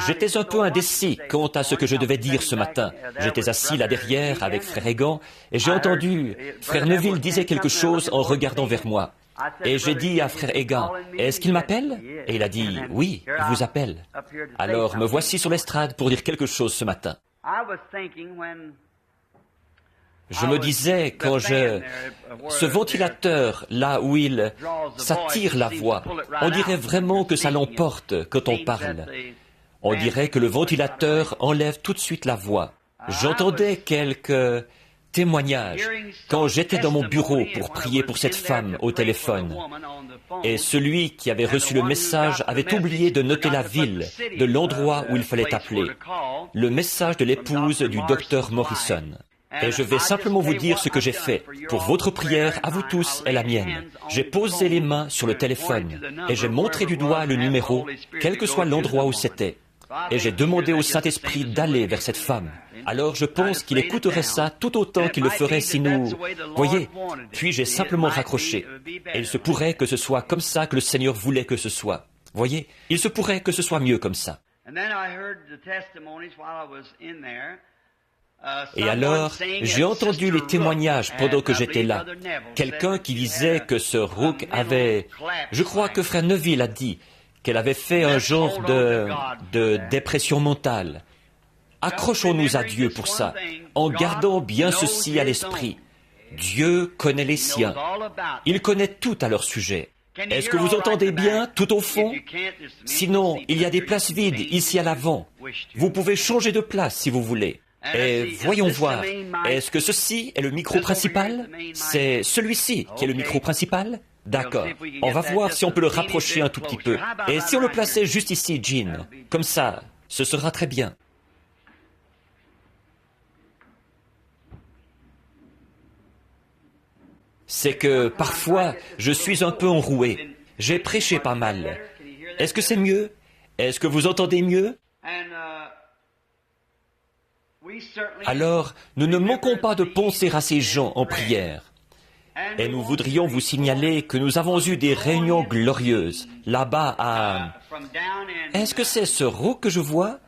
J'étais un peu indécis quant à ce que je devais dire ce matin. J'étais assis là derrière avec frère Egan et j'ai entendu frère Neville disait quelque chose en regardant vers moi. Et j'ai dit à frère Egan, « Est-ce qu'il m'appelle ?» Et il a dit, « Oui, il vous appelle. » Alors me voici sur l'estrade pour dire quelque chose ce matin. Je me disais, ce ventilateur, là où ça tire la voix, on dirait vraiment que ça l'emporte quand on parle. On dirait que le ventilateur enlève tout de suite la voix. J'entendais quelques témoignages quand j'étais dans mon bureau pour prier pour cette femme au téléphone. Et celui qui avait reçu le message avait oublié de noter la ville de l'endroit où il fallait appeler. Le message de l'épouse du docteur Morrison. Et je vais simplement vous dire ce que j'ai fait. Pour votre prière, à vous tous et la mienne. J'ai posé les mains sur le téléphone et j'ai montré du doigt le numéro, quel que soit l'endroit où c'était. Et j'ai demandé au Saint-Esprit d'aller vers cette femme. Alors je pense qu'il écouterait ça tout autant qu'il le ferait si nous... Voyez, puis j'ai simplement raccroché. Et il se pourrait que ce soit comme ça que le Seigneur voulait que ce soit. Voyez, il se pourrait que ce soit mieux comme ça. Et alors, j'ai entendu les témoignages pendant que j'étais là. Quelqu'un qui disait que ce Rook avait... Je crois que frère Neville a dit qu'elle avait fait un genre de dépression mentale. Accrochons-nous à Dieu pour ça, en gardant bien ceci à l'esprit. Dieu connaît les siens. Il connaît tout à leur sujet. Est-ce que vous entendez bien, tout au fond? Sinon, il y a des places vides ici à l'avant. Vous pouvez changer de place si vous voulez. Et voyons voir, est-ce que ceci est le micro principal? C'est celui-ci qui est le micro principal? D'accord. On va voir si on peut le rapprocher un tout petit peu. Et si on le plaçait juste ici, Jean? Comme ça, ce sera très bien. C'est que, parfois, je suis un peu enroué. J'ai prêché pas mal. Est-ce que c'est mieux? Est-ce que vous entendez mieux? Alors, nous ne manquons pas de penser à ces gens en prière. Et nous voudrions vous signaler que nous avons eu des réunions glorieuses, là-bas à... Est-ce que c'est ce Rook que je vois?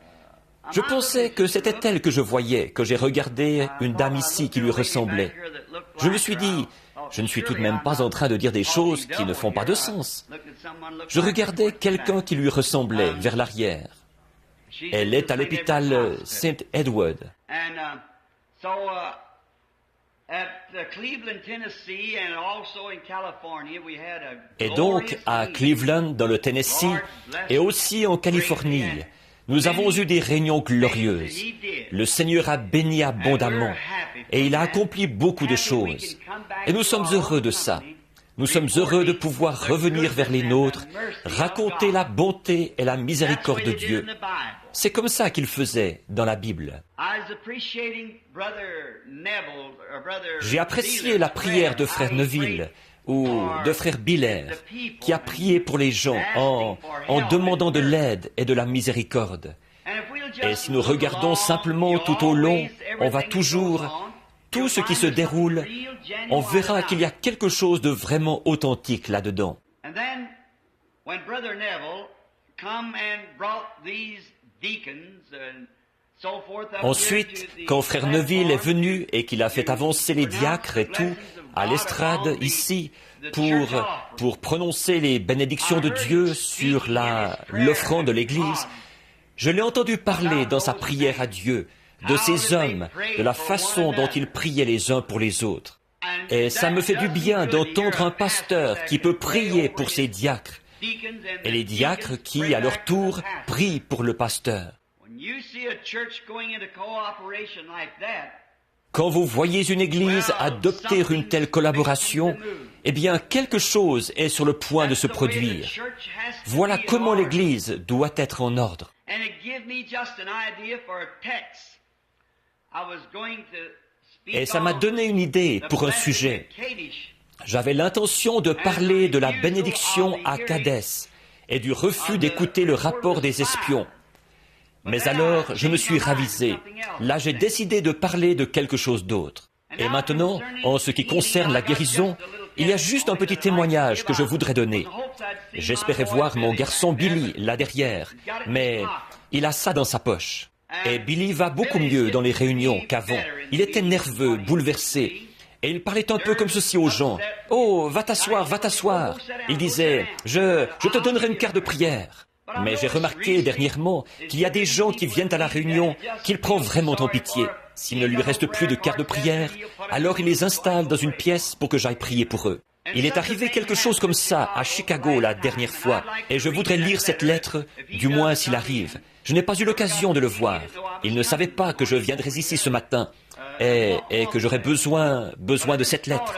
Je pensais que c'était elle que je voyais, que j'ai regardé une dame ici qui lui ressemblait. Je me suis dit, je ne suis tout de même pas en train de dire des choses qui ne font pas de sens. Je regardais quelqu'un qui lui ressemblait vers l'arrière. Elle est à l'hôpital St. Edward. Et donc, à Cleveland, dans le Tennessee, et aussi en Californie, nous avons eu des réunions glorieuses. Le Seigneur a béni abondamment, et il a accompli beaucoup de choses. Et nous sommes heureux de ça. Nous sommes heureux de pouvoir revenir vers les nôtres, raconter la bonté et la miséricorde de Dieu. C'est comme ça qu'il faisait dans la Bible. J'ai apprécié la prière de frère Neville ou de frère Biller qui a prié pour les gens en demandant de l'aide et de la miséricorde. Et si nous regardons simplement tout au long, on va toujours... Tout ce qui se déroule, on verra qu'il y a quelque chose de vraiment authentique là-dedans. Ensuite, quand frère Neville est venu et qu'il a fait avancer les diacres et tout, à l'estrade ici, pour prononcer les bénédictions de Dieu sur l'offrande de l'Église, je l'ai entendu parler dans sa prière à Dieu, de ces hommes, de la façon dont ils priaient les uns pour les autres. Et ça me fait du bien d'entendre un pasteur qui peut prier pour ses diacres, et les diacres qui, à leur tour, prient pour le pasteur. Quand vous voyez une église adopter une telle collaboration, eh bien, quelque chose est sur le point de se produire. Voilà comment l'église doit être en ordre. Et ça m'a donné une idée pour un sujet. J'avais l'intention de parler de la bénédiction à Kadès et du refus d'écouter le rapport des espions. Mais alors, je me suis ravisé. Là, j'ai décidé de parler de quelque chose d'autre. Et maintenant, en ce qui concerne la guérison, il y a juste un petit témoignage que je voudrais donner. J'espérais voir mon garçon Billy là derrière, mais il a ça dans sa poche. Et Billy va beaucoup mieux dans les réunions qu'avant. Il était nerveux, bouleversé. Et il parlait un peu comme ceci aux gens. « Oh, va t'asseoir, va t'asseoir !» Il disait « Je te donnerai une carte de prière. » Mais j'ai remarqué dernièrement qu'il y a des gens qui viennent à la réunion qu'il prend vraiment en pitié. S'il ne lui reste plus de carte de prière, alors il les installe dans une pièce pour que j'aille prier pour eux. Il est arrivé quelque chose comme ça à Chicago la dernière fois, et je voudrais lire cette lettre, du moins s'il arrive. Je n'ai pas eu l'occasion de le voir. Il ne savait pas que je viendrais ici ce matin, et que j'aurais besoin de cette lettre.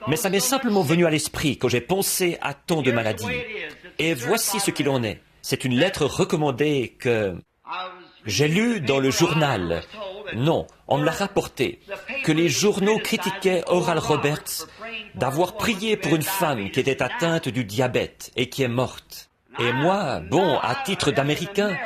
Mais ça m'est simplement venu à l'esprit quand j'ai pensé à tant de maladies. Et voici ce qu'il en est. C'est une lettre recommandée que j'ai lue dans le journal. Non, on me l'a rapporté, que les journaux critiquaient Oral Roberts d'avoir prié pour une femme qui était atteinte du diabète et qui est morte. Et moi, bon, à titre d'Américain,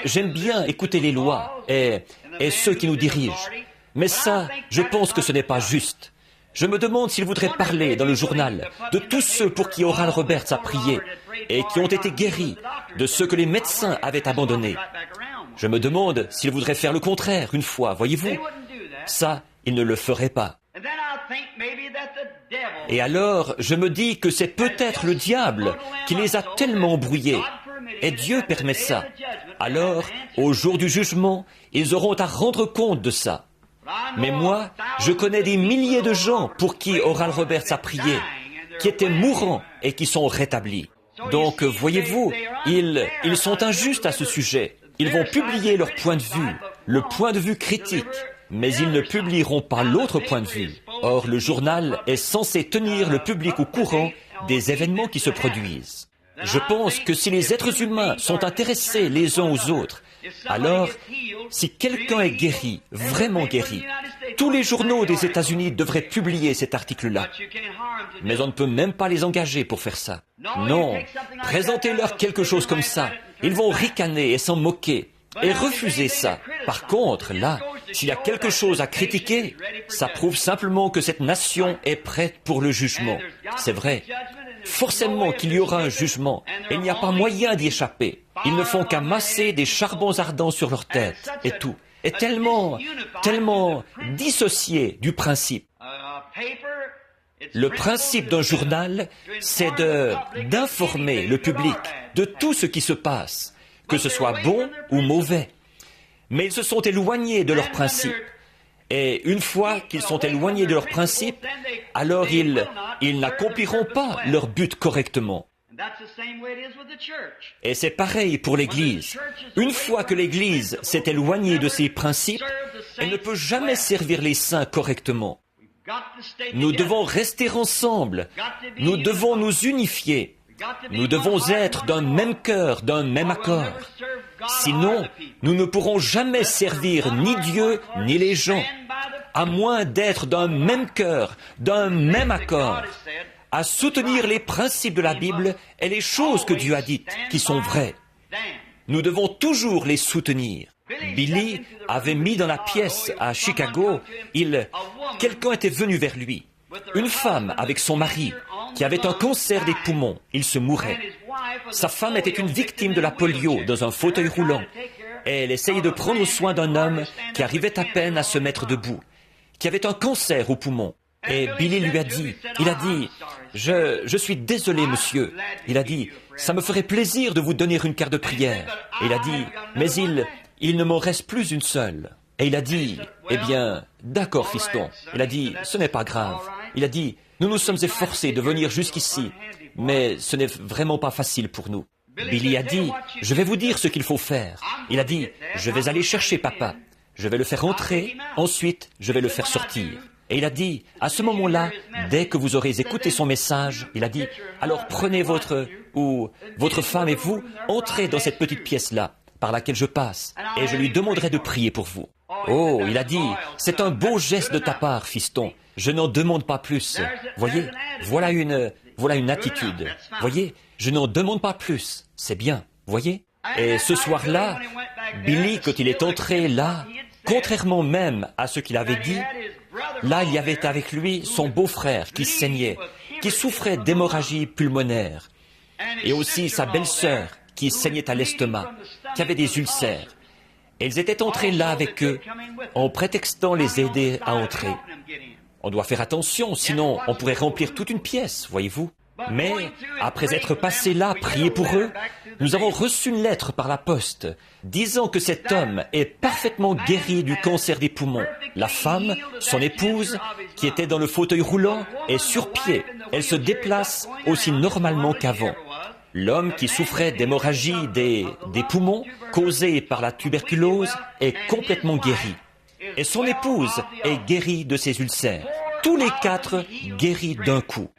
j'aime bien écouter les lois et ceux qui nous dirigent. Mais ça, je pense que ce n'est pas juste. Je me demande s'il voudrait parler dans le journal de tous ceux pour qui Oral Roberts a prié et qui ont été guéris, de ceux que les médecins avaient abandonnés. Je me demande s'il voudrait faire le contraire une fois, voyez-vous. Ça, il ne le ferait pas. Et alors, je me dis que c'est peut-être le diable qui les a tellement embrouillés. Et Dieu permet ça. Alors, au jour du jugement, ils auront à rendre compte de ça. Mais moi, je connais des milliers de gens pour qui Oral Roberts a prié, qui étaient mourants et qui sont rétablis. Donc, voyez-vous, ils sont injustes à ce sujet. Ils vont publier leur point de vue, le point de vue critique, mais ils ne publieront pas l'autre point de vue. Or, le journal est censé tenir le public au courant des événements qui se produisent. Je pense que si les êtres humains sont intéressés les uns aux autres, alors, si quelqu'un est guéri, vraiment guéri, tous les journaux des États-Unis devraient publier cet article-là. Mais on ne peut même pas les engager pour faire ça. Non, présentez-leur quelque chose comme ça. Ils vont ricaner et s'en moquer et refuser ça. Par contre, là, s'il y a quelque chose à critiquer, ça prouve simplement que cette nation est prête pour le jugement. C'est vrai. Forcément qu'il y aura un jugement, et il n'y a pas moyen d'y échapper. Ils ne font qu'amasser des charbons ardents sur leur tête, et tout. Et tellement dissocié du principe. Le principe d'un journal, c'est d'informer le public de tout ce qui se passe, que ce soit bon ou mauvais. Mais ils se sont éloignés de leur principe. Et une fois qu'ils sont éloignés de leur principe, alors ils n'accompliront pas leur but correctement. Et c'est pareil pour l'Église. Une fois que l'Église s'est éloignée de ses principes, elle ne peut jamais servir les saints correctement. Nous devons rester ensemble. Nous devons nous unifier. Nous devons être d'un même cœur, d'un même accord. Sinon, nous ne pourrons jamais servir ni Dieu ni les gens, à moins d'être d'un même cœur, d'un même accord, à soutenir les principes de la Bible et les choses que Dieu a dites, qui sont vraies. Nous devons toujours les soutenir. Billy avait mis dans la pièce à Chicago, quelqu'un était venu vers lui. Une femme avec son mari, qui avait un cancer des poumons, il se mourait. Sa femme était une victime de la polio dans un fauteuil roulant. Et elle essayait de prendre soin d'un homme qui arrivait à peine à se mettre debout, qui avait un cancer au poumon. Et Billy lui a dit, je suis désolé, monsieur. Il a dit, ça me ferait plaisir de vous donner une carte de prière. Et il a dit, mais il ne m'en reste plus une seule. Et il a dit, eh bien, d'accord, fiston. Il a dit, ce n'est pas grave. Il a dit, nous nous sommes efforcés de venir jusqu'ici, mais ce n'est vraiment pas facile pour nous. Billy a dit, je vais vous dire ce qu'il faut faire. Il a dit, je vais aller chercher papa. Je vais le faire entrer, ensuite je vais le faire sortir. Et il a dit, à ce moment-là, dès que vous aurez écouté son message, il a dit, alors prenez votre femme et vous, entrez dans cette petite pièce-là, par laquelle je passe, et je lui demanderai de prier pour vous. Oh, il a dit, c'est un beau geste de ta part, fiston. Je n'en demande pas plus. Voyez, voilà une attitude. Voyez, je n'en demande pas plus. C'est bien, voyez. Et ce soir-là, Billy, quand il est entré là, contrairement même à ce qu'il avait dit, Là, il y avait avec lui son beau-frère qui saignait, qui souffrait d'hémorragie pulmonaire, et aussi sa belle-sœur qui saignait à l'estomac, qui avait des ulcères. Elles étaient entrées là avec eux, en prétextant les aider à entrer. On doit faire attention, sinon on pourrait remplir toute une pièce, voyez-vous. Mais, après être passés là, prier pour eux, nous avons reçu une lettre par la poste, disant que cet homme est parfaitement guéri du cancer des poumons. La femme, son épouse, qui était dans le fauteuil roulant, est sur pied. Elle se déplace aussi normalement qu'avant. L'homme qui souffrait d'hémorragie des poumons, causée par la tuberculose, est complètement guéri. Et son épouse est guérie de ses ulcères. Tous les quatre guéris d'un coup.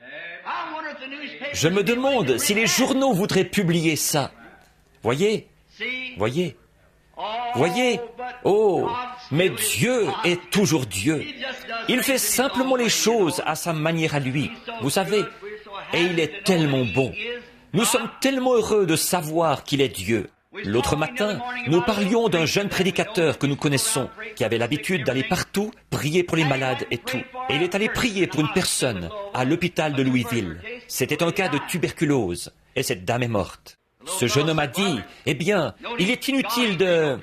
Je me demande si les journaux voudraient publier ça. Voyez, voyez, voyez. Oh, mais Dieu est toujours Dieu. Il fait simplement les choses à sa manière à lui. Vous savez, et il est tellement bon. Nous sommes tellement heureux de savoir qu'il est Dieu. L'autre matin, nous parlions d'un jeune prédicateur que nous connaissons, qui avait l'habitude d'aller partout, prier pour les malades et tout. Et il est allé prier pour une personne à l'hôpital de Louisville. C'était un cas de tuberculose, et cette dame est morte. Ce jeune homme a dit, eh bien, il est inutile de...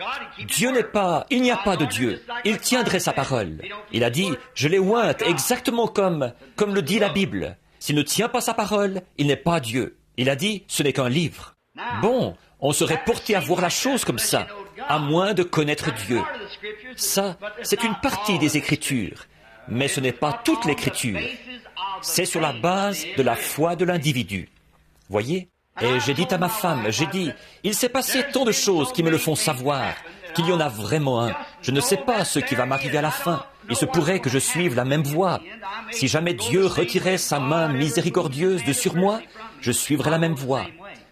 il n'y a pas de Dieu. Il tiendrait sa parole. Il a dit, je l'ai ointe exactement comme le dit la Bible. S'il ne tient pas sa parole, il n'est pas Dieu. Il a dit, ce n'est qu'un livre. Bon, on serait porté à voir la chose comme ça, à moins de connaître Dieu. Ça, c'est une partie des Écritures, mais ce n'est pas toute l'Écriture. C'est sur la base de la foi de l'individu. Voyez? Et j'ai dit à ma femme, j'ai dit, il s'est passé tant de choses qui me le font savoir, qu'il y en a vraiment un. Je ne sais pas ce qui va m'arriver à la fin. Il se pourrait que je suive la même voie. Si jamais Dieu retirait sa main miséricordieuse de sur moi, je suivrai la même voie.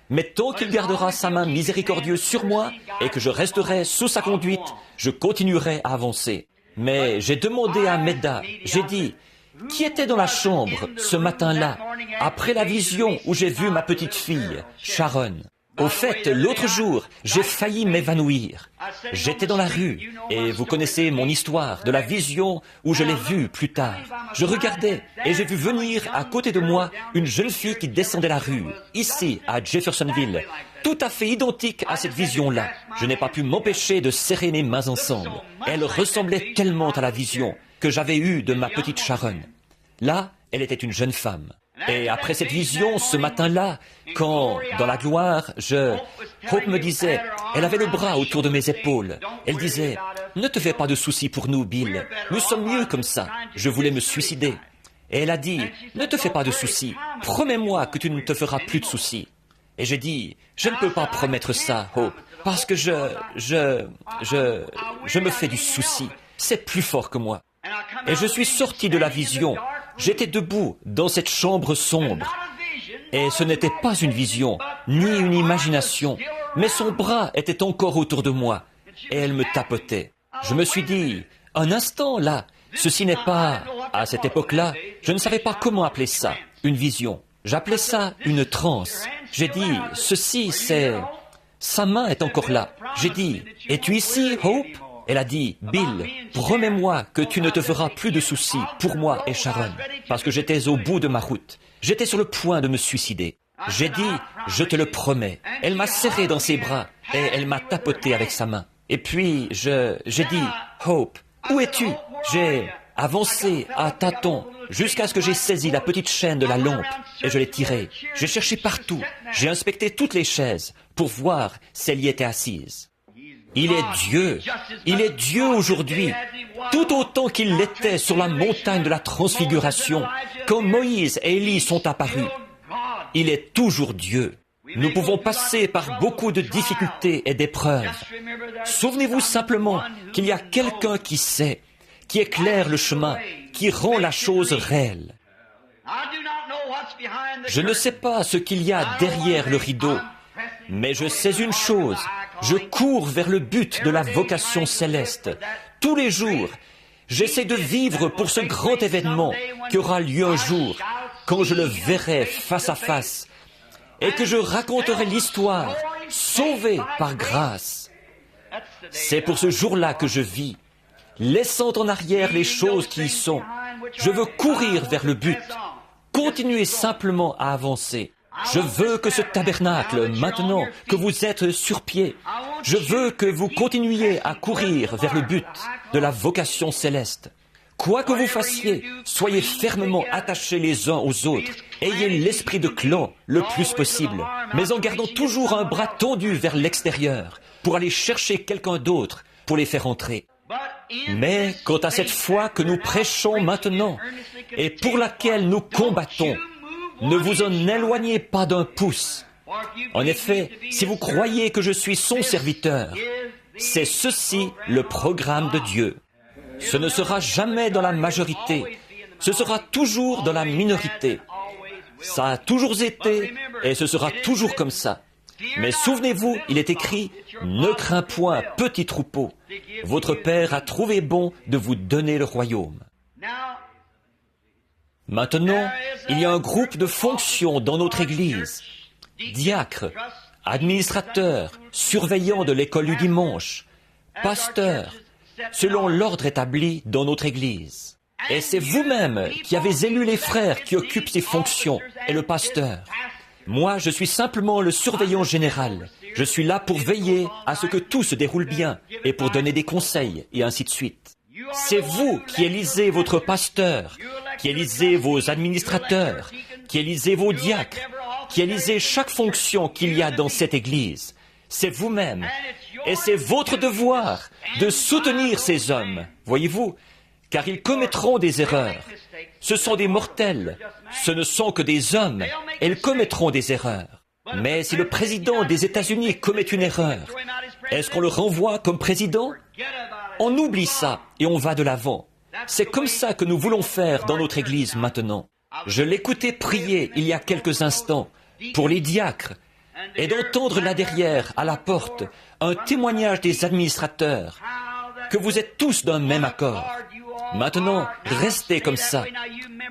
Mais tant qu'il gardera sa main miséricordieuse sur moi et que je resterai sous sa conduite, je continuerai à avancer. Mais j'ai demandé à Meda, j'ai dit, qui était dans la chambre ce matin-là, après la vision où j'ai vu ma petite fille, Sharon? Au fait, l'autre jour, j'ai failli m'évanouir. J'étais dans la rue, et vous connaissez mon histoire de la vision où je l'ai vue plus tard. Je regardais, et j'ai vu venir à côté de moi une jeune fille qui descendait la rue, ici, à Jeffersonville, tout à fait identique à cette vision-là. Je n'ai pas pu m'empêcher de serrer mes mains ensemble. Elle ressemblait tellement à la vision que j'avais eue de ma petite Sharon. Là, elle était une jeune femme. Et après cette vision, ce matin-là, quand, dans la gloire, Hope me disait, elle avait le bras autour de mes épaules. Elle disait, ne te fais pas de soucis pour nous, Bill. Nous sommes mieux comme ça. Je voulais me suicider. Et elle a dit, ne te fais pas de soucis. Promets-moi que tu ne te feras plus de soucis. Et j'ai dit, je ne peux pas promettre ça, Hope, parce que je me fais du souci. C'est plus fort que moi. Et je suis sorti de la vision. J'étais debout dans cette chambre sombre. Et ce n'était pas une vision, ni une imagination, mais son bras était encore autour de moi. Et elle me tapotait. Je me suis dit, un instant là, ceci n'est pas... À cette époque-là, je ne savais pas comment appeler ça, une vision. J'appelais ça une transe. J'ai dit, ceci c'est... Sa main est encore là. J'ai dit, es-tu ici, Hope? Elle a dit, Bill, promets-moi que tu ne te feras plus de soucis pour moi et Sharon, parce que j'étais au bout de ma route. J'étais sur le point de me suicider. J'ai dit, je te le promets. Elle m'a serré dans ses bras et elle m'a tapoté avec sa main. Et puis, j'ai dit, Hope, où es-tu? J'ai avancé à tâtons jusqu'à ce que j'ai saisi la petite chaîne de la lampe et je l'ai tirée. J'ai cherché partout. J'ai inspecté toutes les chaises pour voir si elle y était assise. Il est Dieu aujourd'hui, tout autant qu'il l'était sur la montagne de la transfiguration, quand Moïse et Élie sont apparus. Il est toujours Dieu. Nous pouvons passer par beaucoup de difficultés et d'épreuves. Souvenez-vous simplement qu'il y a quelqu'un qui sait, qui éclaire le chemin, qui rend la chose réelle. Je ne sais pas ce qu'il y a derrière le rideau, mais je sais une chose, je cours vers le but de la vocation céleste. Tous les jours, j'essaie de vivre pour ce grand événement qui aura lieu un jour, quand je le verrai face à face, et que je raconterai l'histoire, sauvé par grâce. C'est pour ce jour-là que je vis. laissant en arrière les choses qui y sont. Je veux courir vers le but. Continuez simplement à avancer. Je veux que ce tabernacle, maintenant que vous êtes sur pied, je veux que vous continuiez à courir vers le but de la vocation céleste. Quoi que vous fassiez, soyez fermement attachés les uns aux autres. Ayez l'esprit de clan le plus possible, mais en gardant toujours un bras tendu vers l'extérieur pour aller chercher quelqu'un d'autre pour les faire entrer. Mais quant à cette foi que nous prêchons maintenant et pour laquelle nous combattons, ne vous en éloignez pas d'un pouce. En effet, si vous croyez que je suis son serviteur, c'est ceci le programme de Dieu. Ce ne sera jamais dans la majorité, ce sera toujours dans la minorité. Ça a toujours été et ce sera toujours comme ça. Mais souvenez-vous, il est écrit, « Ne crains point, petit troupeau. Votre Père a trouvé bon de vous donner le royaume. » Maintenant, il y a un groupe de fonctions dans notre Église. Diacres, administrateurs, surveillants de l'école du dimanche, pasteurs, selon l'ordre établi dans notre Église. Et c'est vous-même qui avez élu les frères qui occupent ces fonctions et le pasteur. Moi, je suis simplement le surveillant général. Je suis là pour veiller à ce que tout se déroule bien et pour donner des conseils et ainsi de suite. C'est vous qui élisez votre pasteur, qui élisez vos administrateurs, qui élisez vos diacres, qui élisez chaque fonction qu'il y a dans cette Église. C'est vous-même. Et c'est votre devoir de soutenir ces hommes, voyez-vous, car ils commettront des erreurs. Ce sont des mortels, ce ne sont que des hommes, et ils commettront des erreurs. Mais si le président des États-Unis commet une erreur, est-ce qu'on le renvoie comme président? On oublie ça et on va de l'avant. C'est comme ça que nous voulons faire dans notre Église maintenant. Je l'écoutais prier il y a quelques instants pour les diacres et d'entendre là derrière, à la porte, un témoignage des administrateurs, que vous êtes tous d'un même accord. Maintenant, restez comme ça.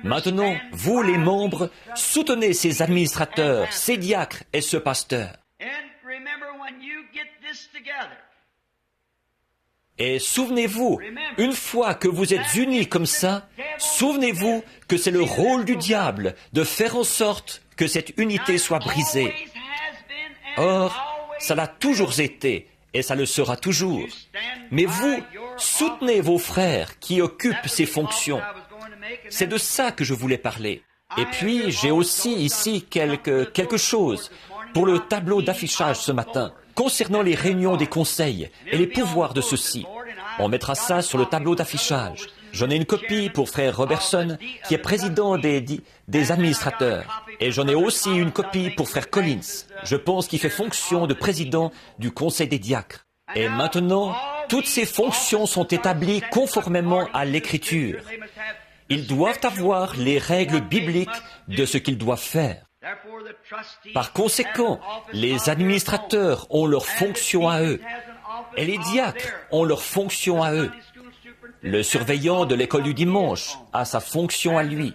Maintenant, vous les membres, soutenez ces administrateurs, ces diacres et ce pasteur. Et souvenez-vous, une fois que vous êtes unis comme ça, souvenez-vous que c'est le rôle du diable de faire en sorte que cette unité soit brisée. Or, ça l'a toujours été et ça le sera toujours. Mais vous, soutenez vos frères qui occupent ces fonctions. C'est de ça que je voulais parler. Et puis, j'ai aussi ici quelque chose pour le tableau d'affichage ce matin, concernant les réunions des conseils et les pouvoirs de ceux-ci. On mettra ça sur le tableau d'affichage. J'en ai une copie pour frère Robertson, qui est président des administrateurs. Et j'en ai aussi une copie pour frère Collins. Je pense qu'il fait fonction de président du conseil des diacres. Et maintenant, toutes ces fonctions sont établies conformément à l'Écriture. Ils doivent avoir les règles bibliques de ce qu'ils doivent faire. Par conséquent, les administrateurs ont leur fonction à eux, et les diacres ont leur fonction à eux. Le surveillant de l'école du dimanche a sa fonction à lui,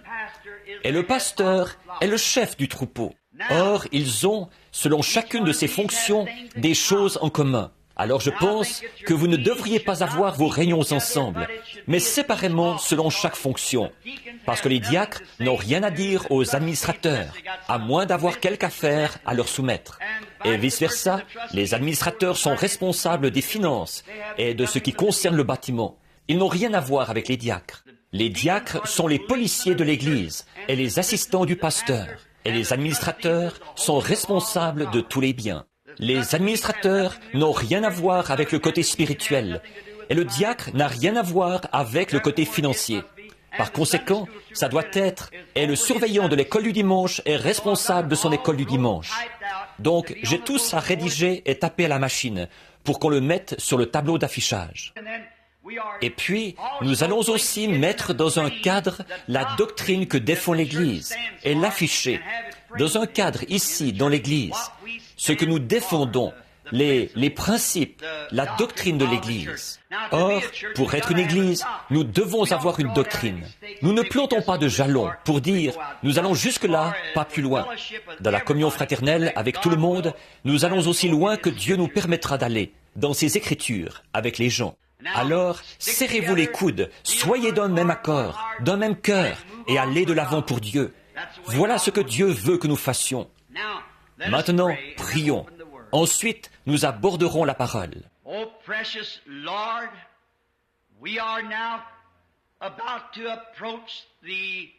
et le pasteur est le chef du troupeau. Or, ils ont, selon chacune de ces fonctions, des choses en commun. Alors je pense que vous ne devriez pas avoir vos réunions ensemble, mais séparément selon chaque fonction, parce que les diacres n'ont rien à dire aux administrateurs, à moins d'avoir quelque affaire à leur soumettre. Et vice-versa, les administrateurs sont responsables des finances et de ce qui concerne le bâtiment. Ils n'ont rien à voir avec les diacres. Les diacres sont les policiers de l'Église et les assistants du pasteur, et les administrateurs sont responsables de tous les biens. Les administrateurs n'ont rien à voir avec le côté spirituel, et le diacre n'a rien à voir avec le côté financier. Par conséquent, ça doit être, et le surveillant de l'école du dimanche est responsable de son école du dimanche. Donc, j'ai tout ça rédigé et tapé à la machine pour qu'on le mette sur le tableau d'affichage. Et puis, nous allons aussi mettre dans un cadre la doctrine que défend l'Église et l'afficher. Dans un cadre ici, dans l'Église, ce que nous défendons, les principes, la doctrine de l'Église. Or, pour être une Église, nous devons avoir une doctrine. Nous ne plantons pas de jalons pour dire « nous allons jusque-là, pas plus loin ». Dans la communion fraternelle avec tout le monde, nous allons aussi loin que Dieu nous permettra d'aller, dans ses Écritures, avec les gens. Alors, serrez-vous les coudes, soyez d'un même accord, d'un même cœur, et allez de l'avant pour Dieu. Voilà ce que Dieu veut que nous fassions. Maintenant, prions. Ensuite, nous aborderons la parole. Oh, precious Lord, we are now about to approach the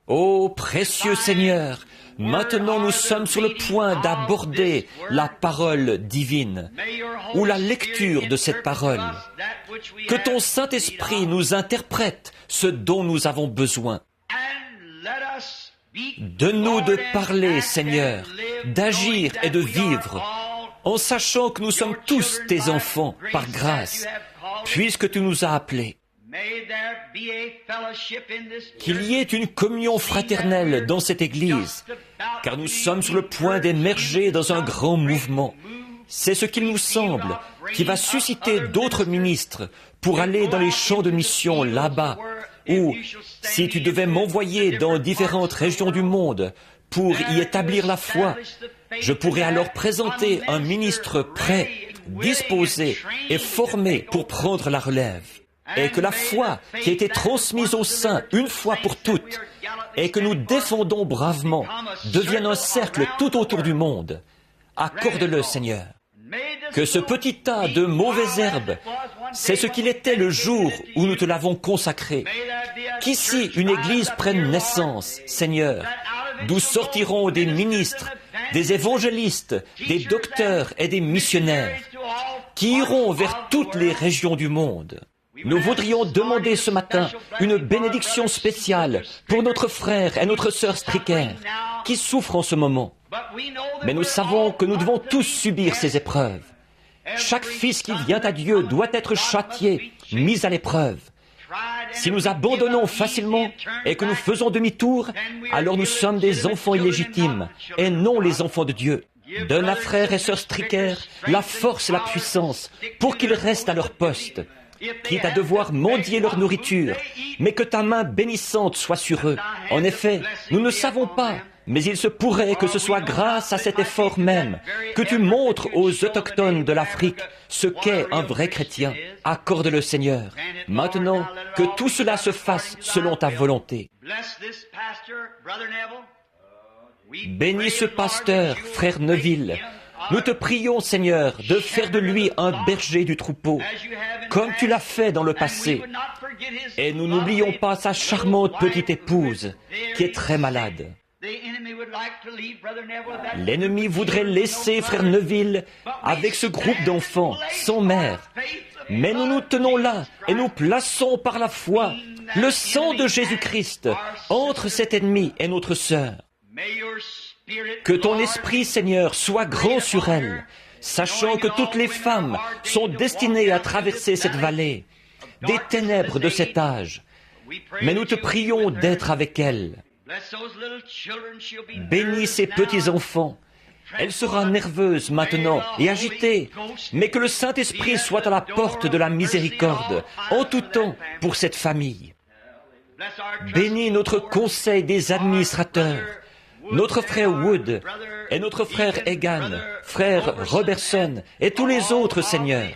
Ô précieux Seigneur, maintenant nous sommes sur le point d'aborder la parole divine, ou la lecture de cette parole. Que ton Saint-Esprit nous interprète ce dont nous avons besoin. Donne-nous de parler, Seigneur, d'agir et de vivre, en sachant que nous sommes tous tes enfants, par grâce, puisque tu nous as appelés. Qu'il y ait une communion fraternelle dans cette Église, car nous sommes sur le point d'émerger dans un grand mouvement. C'est ce qu'il nous semble, qui va susciter d'autres ministres pour aller dans les champs de mission là-bas, ou, si tu devais m'envoyer dans différentes régions du monde pour y établir la foi, je pourrais alors présenter un ministre prêt, disposé et formé pour prendre la relève. Et que la foi qui a été transmise aux saints une fois pour toutes et que nous défendons bravement devienne un cercle tout autour du monde. Accorde-le, Seigneur. Que ce petit tas de mauvaises herbes, c'est ce qu'il était le jour où nous te l'avons consacré. Qu'ici une église prenne naissance, Seigneur, d'où sortiront des ministres, des évangélistes, des docteurs et des missionnaires, qui iront vers toutes les régions du monde. Nous voudrions demander ce matin une bénédiction spéciale pour notre frère et notre sœur Stricker, qui souffrent en ce moment. Mais nous savons que nous devons tous subir ces épreuves. Chaque fils qui vient à Dieu doit être châtié, mis à l'épreuve. Si nous abandonnons facilement et que nous faisons demi-tour, alors nous sommes des enfants illégitimes et non les enfants de Dieu. Donne à frères et sœurs Stricker la force et la puissance pour qu'ils restent à leur poste, quitte à devoir mendier leur nourriture, mais que ta main bénissante soit sur eux. En effet, nous ne savons pas, mais il se pourrait que ce soit grâce à cet effort même que tu montres aux autochtones de l'Afrique ce qu'est un vrai chrétien. Accorde-le, Seigneur. Maintenant, que tout cela se fasse selon ta volonté. Bénis ce pasteur, frère Neville. Nous te prions, Seigneur, de faire de lui un berger du troupeau, comme tu l'as fait dans le passé. Et nous n'oublions pas sa charmante petite épouse, qui est très malade. L'ennemi voudrait laisser frère Neville avec ce groupe d'enfants, sans mère. Mais nous nous tenons là et nous plaçons par la foi le sang de Jésus-Christ entre cet ennemi et notre sœur. Que ton esprit, Seigneur, soit grand sur elle, sachant que toutes les femmes sont destinées à traverser cette vallée, des ténèbres de cet âge. Mais nous te prions d'être avec elle. Bénis ces petits-enfants. Elle sera nerveuse maintenant et agitée, mais que le Saint-Esprit soit à la porte de la miséricorde en tout temps pour cette famille. Bénis notre conseil des administrateurs, notre frère Wood et notre frère Egan, frère Robertson et tous les autres, Seigneur,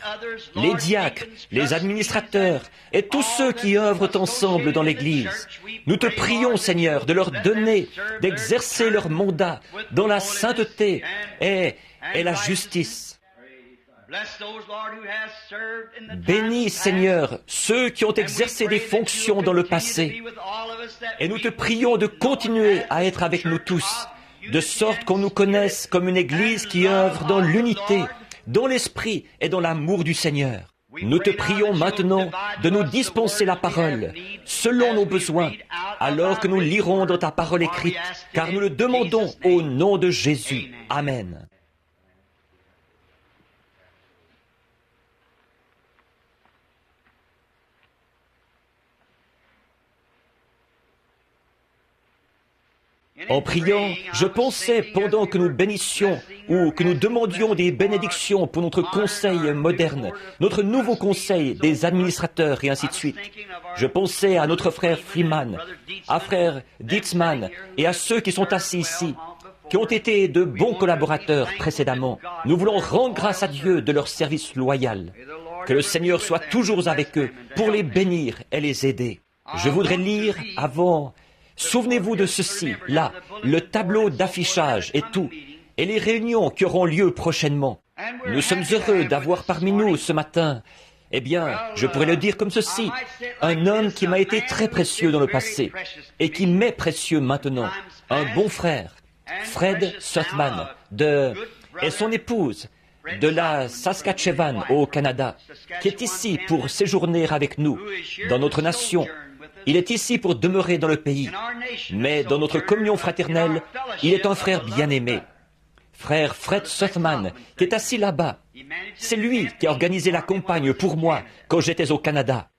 les diacres, les administrateurs et tous ceux qui œuvrent ensemble dans l'Église. Nous te prions, Seigneur, de leur donner d'exercer leur mandat dans la sainteté et la justice. Bénis, Seigneur, ceux qui ont exercé des fonctions dans le passé. Et nous te prions de continuer à être avec nous tous, de sorte qu'on nous connaisse comme une Église qui œuvre dans l'unité, dans l'esprit et dans l'amour du Seigneur. Nous te prions maintenant de nous dispenser la parole, selon nos besoins, alors que nous lirons dans ta parole écrite, car nous le demandons au nom de Jésus. Amen. En priant, je pensais, pendant que nous bénissions ou que nous demandions des bénédictions pour notre conseil moderne, notre nouveau conseil des administrateurs et ainsi de suite, je pensais à notre frère Freeman, à frère Dietzmann et à ceux qui sont assis ici, qui ont été de bons collaborateurs précédemment. Nous voulons rendre grâce à Dieu de leur service loyal. Que le Seigneur soit toujours avec eux pour les bénir et les aider. Je voudrais lire avant. Souvenez-vous de ceci, là, le tableau d'affichage et tout, et les réunions qui auront lieu prochainement. Nous sommes heureux d'avoir parmi nous ce matin, eh bien, je pourrais le dire comme ceci, un homme qui m'a été très précieux dans le passé et qui m'est précieux maintenant, un bon frère, Fred Sothman, et son épouse, de la Saskatchewan au Canada, qui est ici pour séjourner avec nous, dans notre nation. Il est ici pour demeurer dans le pays, mais dans notre communion fraternelle, il est un frère bien-aimé. Frère Fred Sothman, qui est assis là-bas. C'est lui qui a organisé la campagne pour moi quand j'étais au Canada.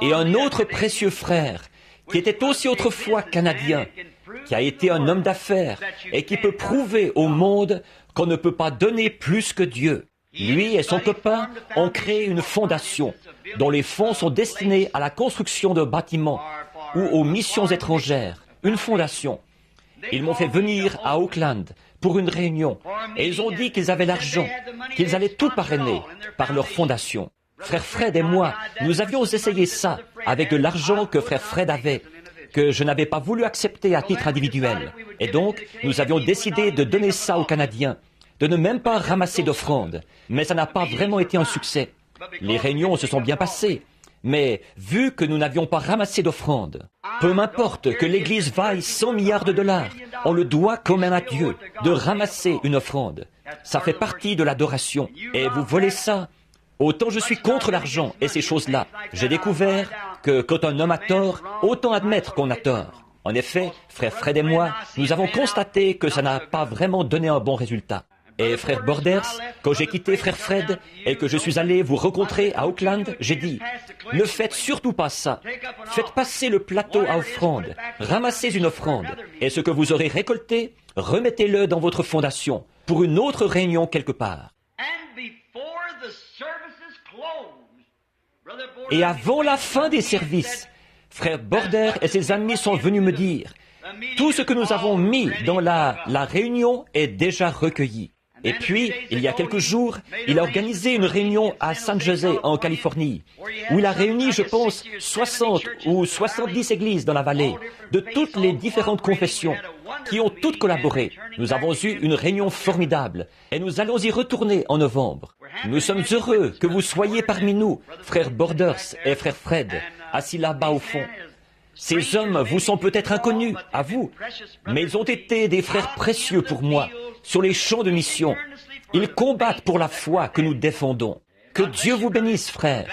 Et un autre précieux frère, qui était aussi autrefois canadien, qui a été un homme d'affaires et qui peut prouver au monde qu'on ne peut pas donner plus que Dieu. Lui et son copain ont créé une fondation dont les fonds sont destinés à la construction de bâtiments ou aux missions étrangères. Une fondation. Ils m'ont fait venir à Oakland pour une réunion et ils ont dit qu'ils avaient l'argent, qu'ils allaient tout parrainer par leur fondation. Frère Fred et moi, nous avions essayé ça avec de l'argent que Frère Fred avait, que je n'avais pas voulu accepter à titre individuel. Et donc, nous avions décidé de donner ça aux Canadiens, de ne même pas ramasser d'offrandes. Mais ça n'a pas vraiment été un succès. Les réunions se sont bien passées. Mais vu que nous n'avions pas ramassé d'offrandes, peu m'importe que l'Église vaille 100 milliards de dollars, on le doit quand même à Dieu de ramasser une offrande. Ça fait partie de l'adoration. Et vous volez ça. Autant je suis contre l'argent et ces choses-là. J'ai découvert que quand un homme a tort, autant admettre qu'on a tort. En effet, frère Fred et moi, nous avons constaté que ça n'a pas vraiment donné un bon résultat. Et frère Borders, quand j'ai quitté frère Fred et que je suis allé vous rencontrer à Oakland, j'ai dit, ne faites surtout pas ça. Faites passer le plateau à offrande, ramassez une offrande, et ce que vous aurez récolté, remettez-le dans votre fondation pour une autre réunion quelque part. Et avant la fin des services, frère Border et ses amis sont venus me dire, tout ce que nous avons mis dans la réunion est déjà recueilli. Et puis, il y a quelques jours, il a organisé une réunion à San José, en Californie, où il a réuni, je pense, 60 ou 70 églises dans la vallée, de toutes les différentes confessions, qui ont toutes collaboré. Nous avons eu une réunion formidable, et nous allons y retourner en novembre. Nous sommes heureux que vous soyez parmi nous, frère Borders et frère Fred, assis là-bas au fond. Ces hommes vous sont peut-être inconnus, à vous, mais ils ont été des frères précieux pour moi, sur les champs de mission. Ils combattent pour la foi que nous défendons. Que Dieu vous bénisse, frères.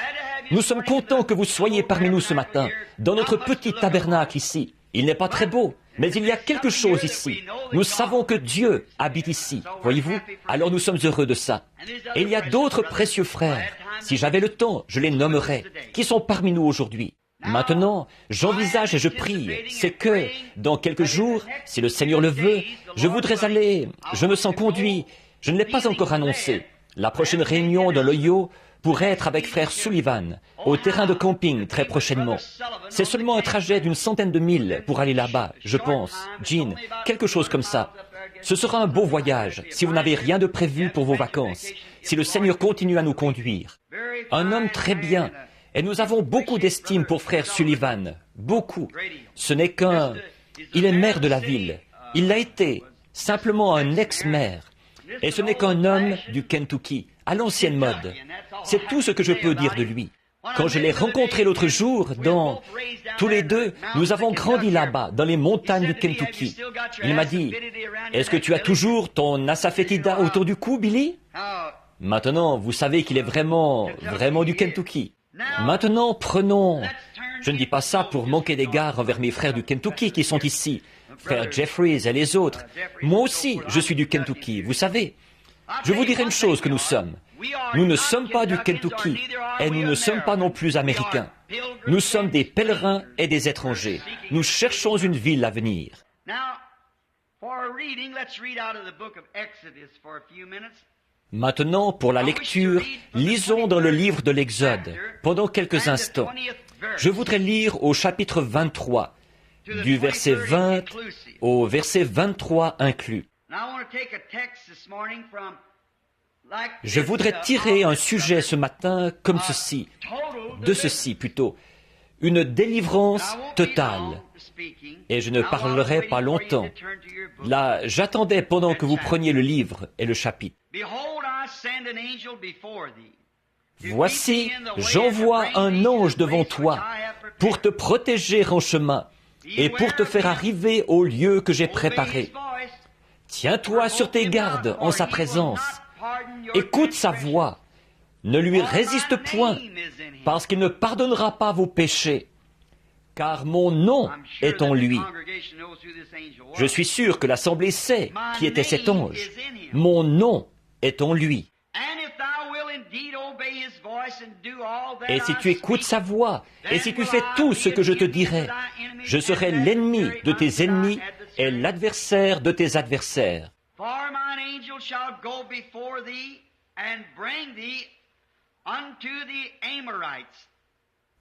Nous sommes contents que vous soyez parmi nous ce matin, dans notre petit tabernacle ici. Il n'est pas très beau, mais il y a quelque chose ici. Nous savons que Dieu habite ici, voyez-vous? Alors nous sommes heureux de ça. Et il y a d'autres précieux frères, si j'avais le temps, je les nommerais, qui sont parmi nous aujourd'hui. Maintenant, j'envisage et je prie, c'est que, dans quelques jours, si le Seigneur le veut, je voudrais aller, je me sens conduit, je ne l'ai pas encore annoncé. La prochaine réunion de l'Ohio pourrait être avec frère Sullivan, au terrain de camping très prochainement. C'est seulement un trajet d'une centaine de milles pour aller là-bas, je pense. Jean, quelque chose comme ça. Ce sera un beau voyage, si vous n'avez rien de prévu pour vos vacances, si le Seigneur continue à nous conduire. Un homme très bien. Et nous avons beaucoup d'estime pour frère Sullivan. Beaucoup. Ce n'est qu'un... Il est maire de la ville. Il l'a été. Simplement un ex-maire. Et ce n'est qu'un homme du Kentucky, à l'ancienne mode. C'est tout ce que je peux dire de lui. Quand je l'ai rencontré l'autre jour, tous les deux, nous avons grandi là-bas, dans les montagnes du Kentucky. Il m'a dit, « Est-ce que tu as toujours ton asafétida autour du cou, Billy ?» Maintenant, vous savez qu'il est vraiment du Kentucky. Maintenant, prenons... Je ne dis pas ça pour manquer d'égard envers mes frères du Kentucky qui sont ici, frère Jeffries et les autres. Moi aussi, je suis du Kentucky, vous savez. Je vous dirai une chose que nous sommes. Nous ne sommes pas du Kentucky et nous ne sommes pas non plus américains. Nous sommes des pèlerins et des étrangers. Nous cherchons une ville à venir. Maintenant, pour la lecture, lisons dans le livre de l'Exode pendant quelques instants. Je voudrais lire au chapitre 23, du verset 20 au verset 23 inclus. Je voudrais tirer un sujet ce matin comme ceci, de ceci plutôt, une délivrance totale. Et je ne parlerai pas longtemps. Là, j'attendais pendant que vous preniez le livre et le chapitre. Voici, j'envoie un ange devant toi pour te protéger en chemin et pour te faire arriver au lieu que j'ai préparé. Tiens-toi sur tes gardes en sa présence. Écoute sa voix. Ne lui résiste point, parce qu'il ne pardonnera pas vos péchés, car mon nom est en lui. Je suis sûr que l'Assemblée sait qui était cet ange. Mon nom est en lui. Et si tu écoutes sa voix, et si tu fais tout ce que je te dirai, je serai l'ennemi de tes ennemis et l'adversaire de tes adversaires.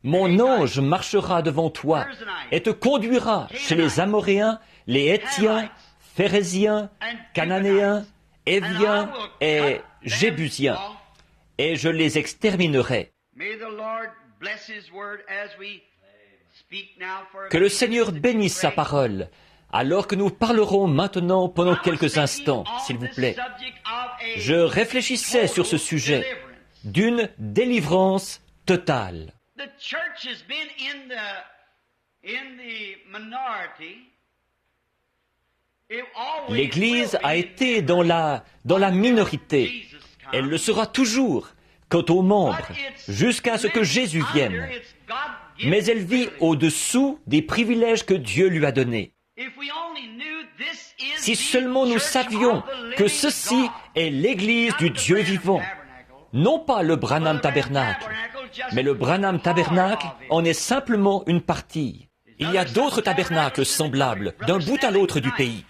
Mon ange marchera devant toi et te conduira chez les Amoréens, les Hétiens, Phéréziens, Cananéens, Éviens et Jébusiens, et je les exterminerai. Que le Seigneur bénisse sa parole, alors que nous parlerons maintenant pendant quelques instants, s'il vous plaît. Je réfléchissais sur ce sujet d'une délivrance totale. L'Église a été dans la minorité. Elle le sera toujours quant aux membres, jusqu'à ce que Jésus vienne. Mais elle vit au-dessous des privilèges que Dieu lui a donnés. Si seulement nous savions que ceci est l'Église du Dieu vivant, non pas le Branham Tabernacle, mais le Branham Tabernacle en est simplement une partie. Il y a d'autres tabernacles semblables d'un bout à l'autre du pays.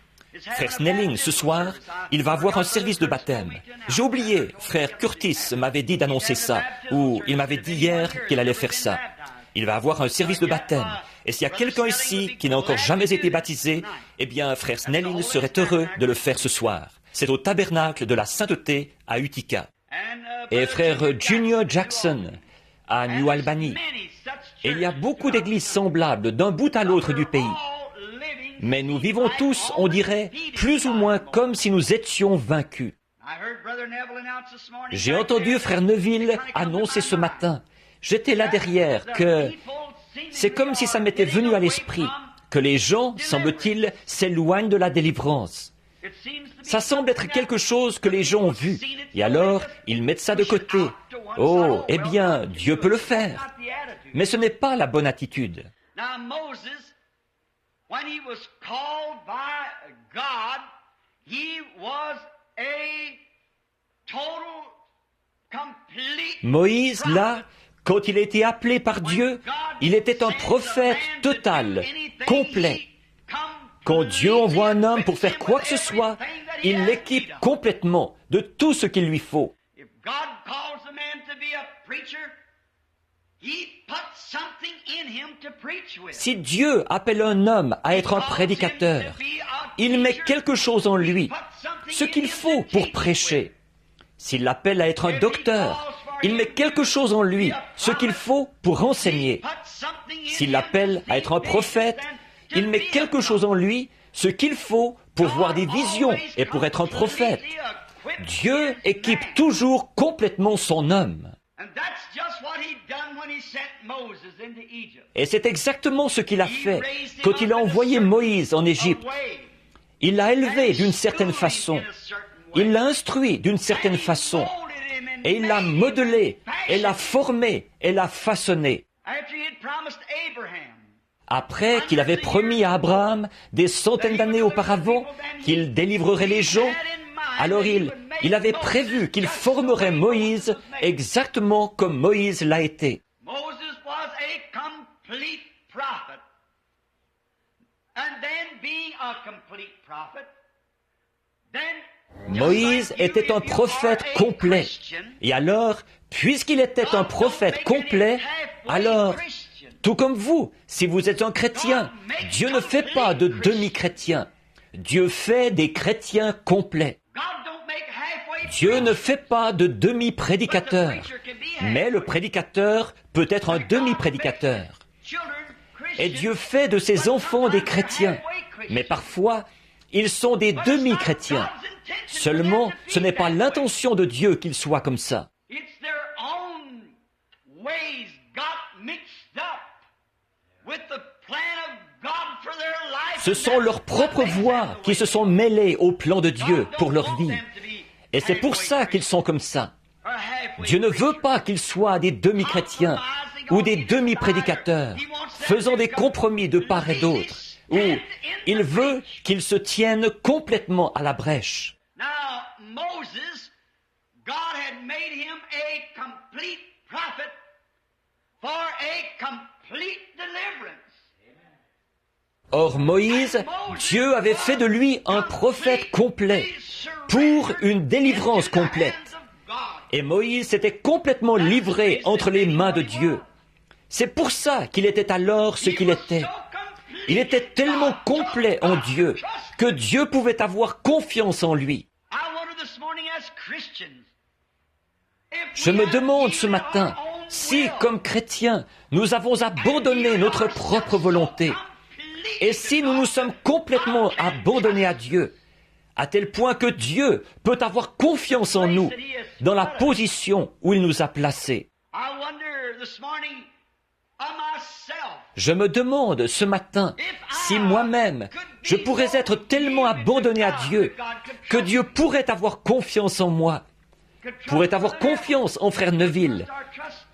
Frère Snelling, ce soir, il va avoir un service de baptême. J'ai oublié, frère Curtis m'avait dit d'annoncer ça, ou il m'avait dit hier qu'il allait faire ça. Il va avoir un service de baptême. Et s'il y a quelqu'un ici qui n'a encore jamais été baptisé, eh bien, frère Snelling serait heureux de le faire ce soir. C'est au tabernacle de la sainteté à Utica. Et frère Junior Jackson à New Albany. Et il y a beaucoup d'églises semblables d'un bout à l'autre du pays. Mais nous vivons tous, on dirait, plus ou moins comme si nous étions vaincus. J'ai entendu frère Neville annoncer ce matin, j'étais là derrière, que c'est comme si ça m'était venu à l'esprit, que les gens, semble-t-il, s'éloignent de la délivrance. Ça semble être quelque chose que les gens ont vu, et alors ils mettent ça de côté. Oh, eh bien, Dieu peut le faire. Mais ce n'est pas la bonne attitude. Moïse, là, quand il a été appelé par Dieu, il était un prophète total, complet. Quand Dieu envoie un homme pour faire quoi que ce soit, il l'équipe complètement de tout ce qu'il lui faut. Si Dieu appelle un homme à être un prédicateur, il met quelque chose en lui, ce qu'il faut pour prêcher. S'il l'appelle à être un docteur, il met quelque chose en lui, ce qu'il faut pour enseigner. S'il l'appelle à être un prophète, il met quelque chose en lui, ce qu'il faut pour voir des visions et pour être un prophète. Dieu équipe toujours complètement son homme. Et c'est exactement ce qu'il a fait quand il a envoyé Moïse en Égypte. Il l'a élevé d'une certaine façon. Il l'a instruit d'une certaine façon. Et il l'a modelé, et l'a formé, et l'a façonné. Après qu'il avait promis à Abraham, des centaines d'années auparavant, qu'il délivrerait les gens, alors il avait prévu qu'il formerait Moïse exactement comme Moïse l'a été. Moïse était un prophète complet. Et alors, puisqu'il était un prophète complet, alors, tout comme vous, si vous êtes un chrétien, Dieu ne fait pas de demi-chrétiens. Dieu fait des chrétiens complets. Dieu ne fait pas de demi-prédicateur, mais le prédicateur peut être un demi-prédicateur. Et Dieu fait de ses enfants des chrétiens, mais parfois, ils sont des demi-chrétiens. Seulement, ce n'est pas l'intention de Dieu qu'ils soient comme ça. Ce sont leurs propres voies qui se sont mêlées au plan de Dieu pour leur vie. Et c'est pour ça qu'ils sont comme ça. Dieu ne veut pas qu'ils soient des demi-chrétiens ou des demi-prédicateurs, faisant des compromis de part et d'autre, ou il veut qu'ils se tiennent complètement à la brèche. Or Moïse, Dieu avait fait de lui un prophète complet pour une délivrance complète. Et Moïse s'était complètement livré entre les mains de Dieu. C'est pour ça qu'il était alors ce qu'il était. Il était tellement complet en Dieu que Dieu pouvait avoir confiance en lui. Je me demande ce matin si, comme chrétiens, nous avons abandonné notre propre volonté et si nous nous sommes complètement abandonnés à Dieu, à tel point que Dieu peut avoir confiance en nous dans la position où il nous a placés. Je me demande ce matin si moi-même je pourrais être tellement abandonné à Dieu que Dieu pourrait avoir confiance en moi, pourrait avoir confiance en Frère Neville,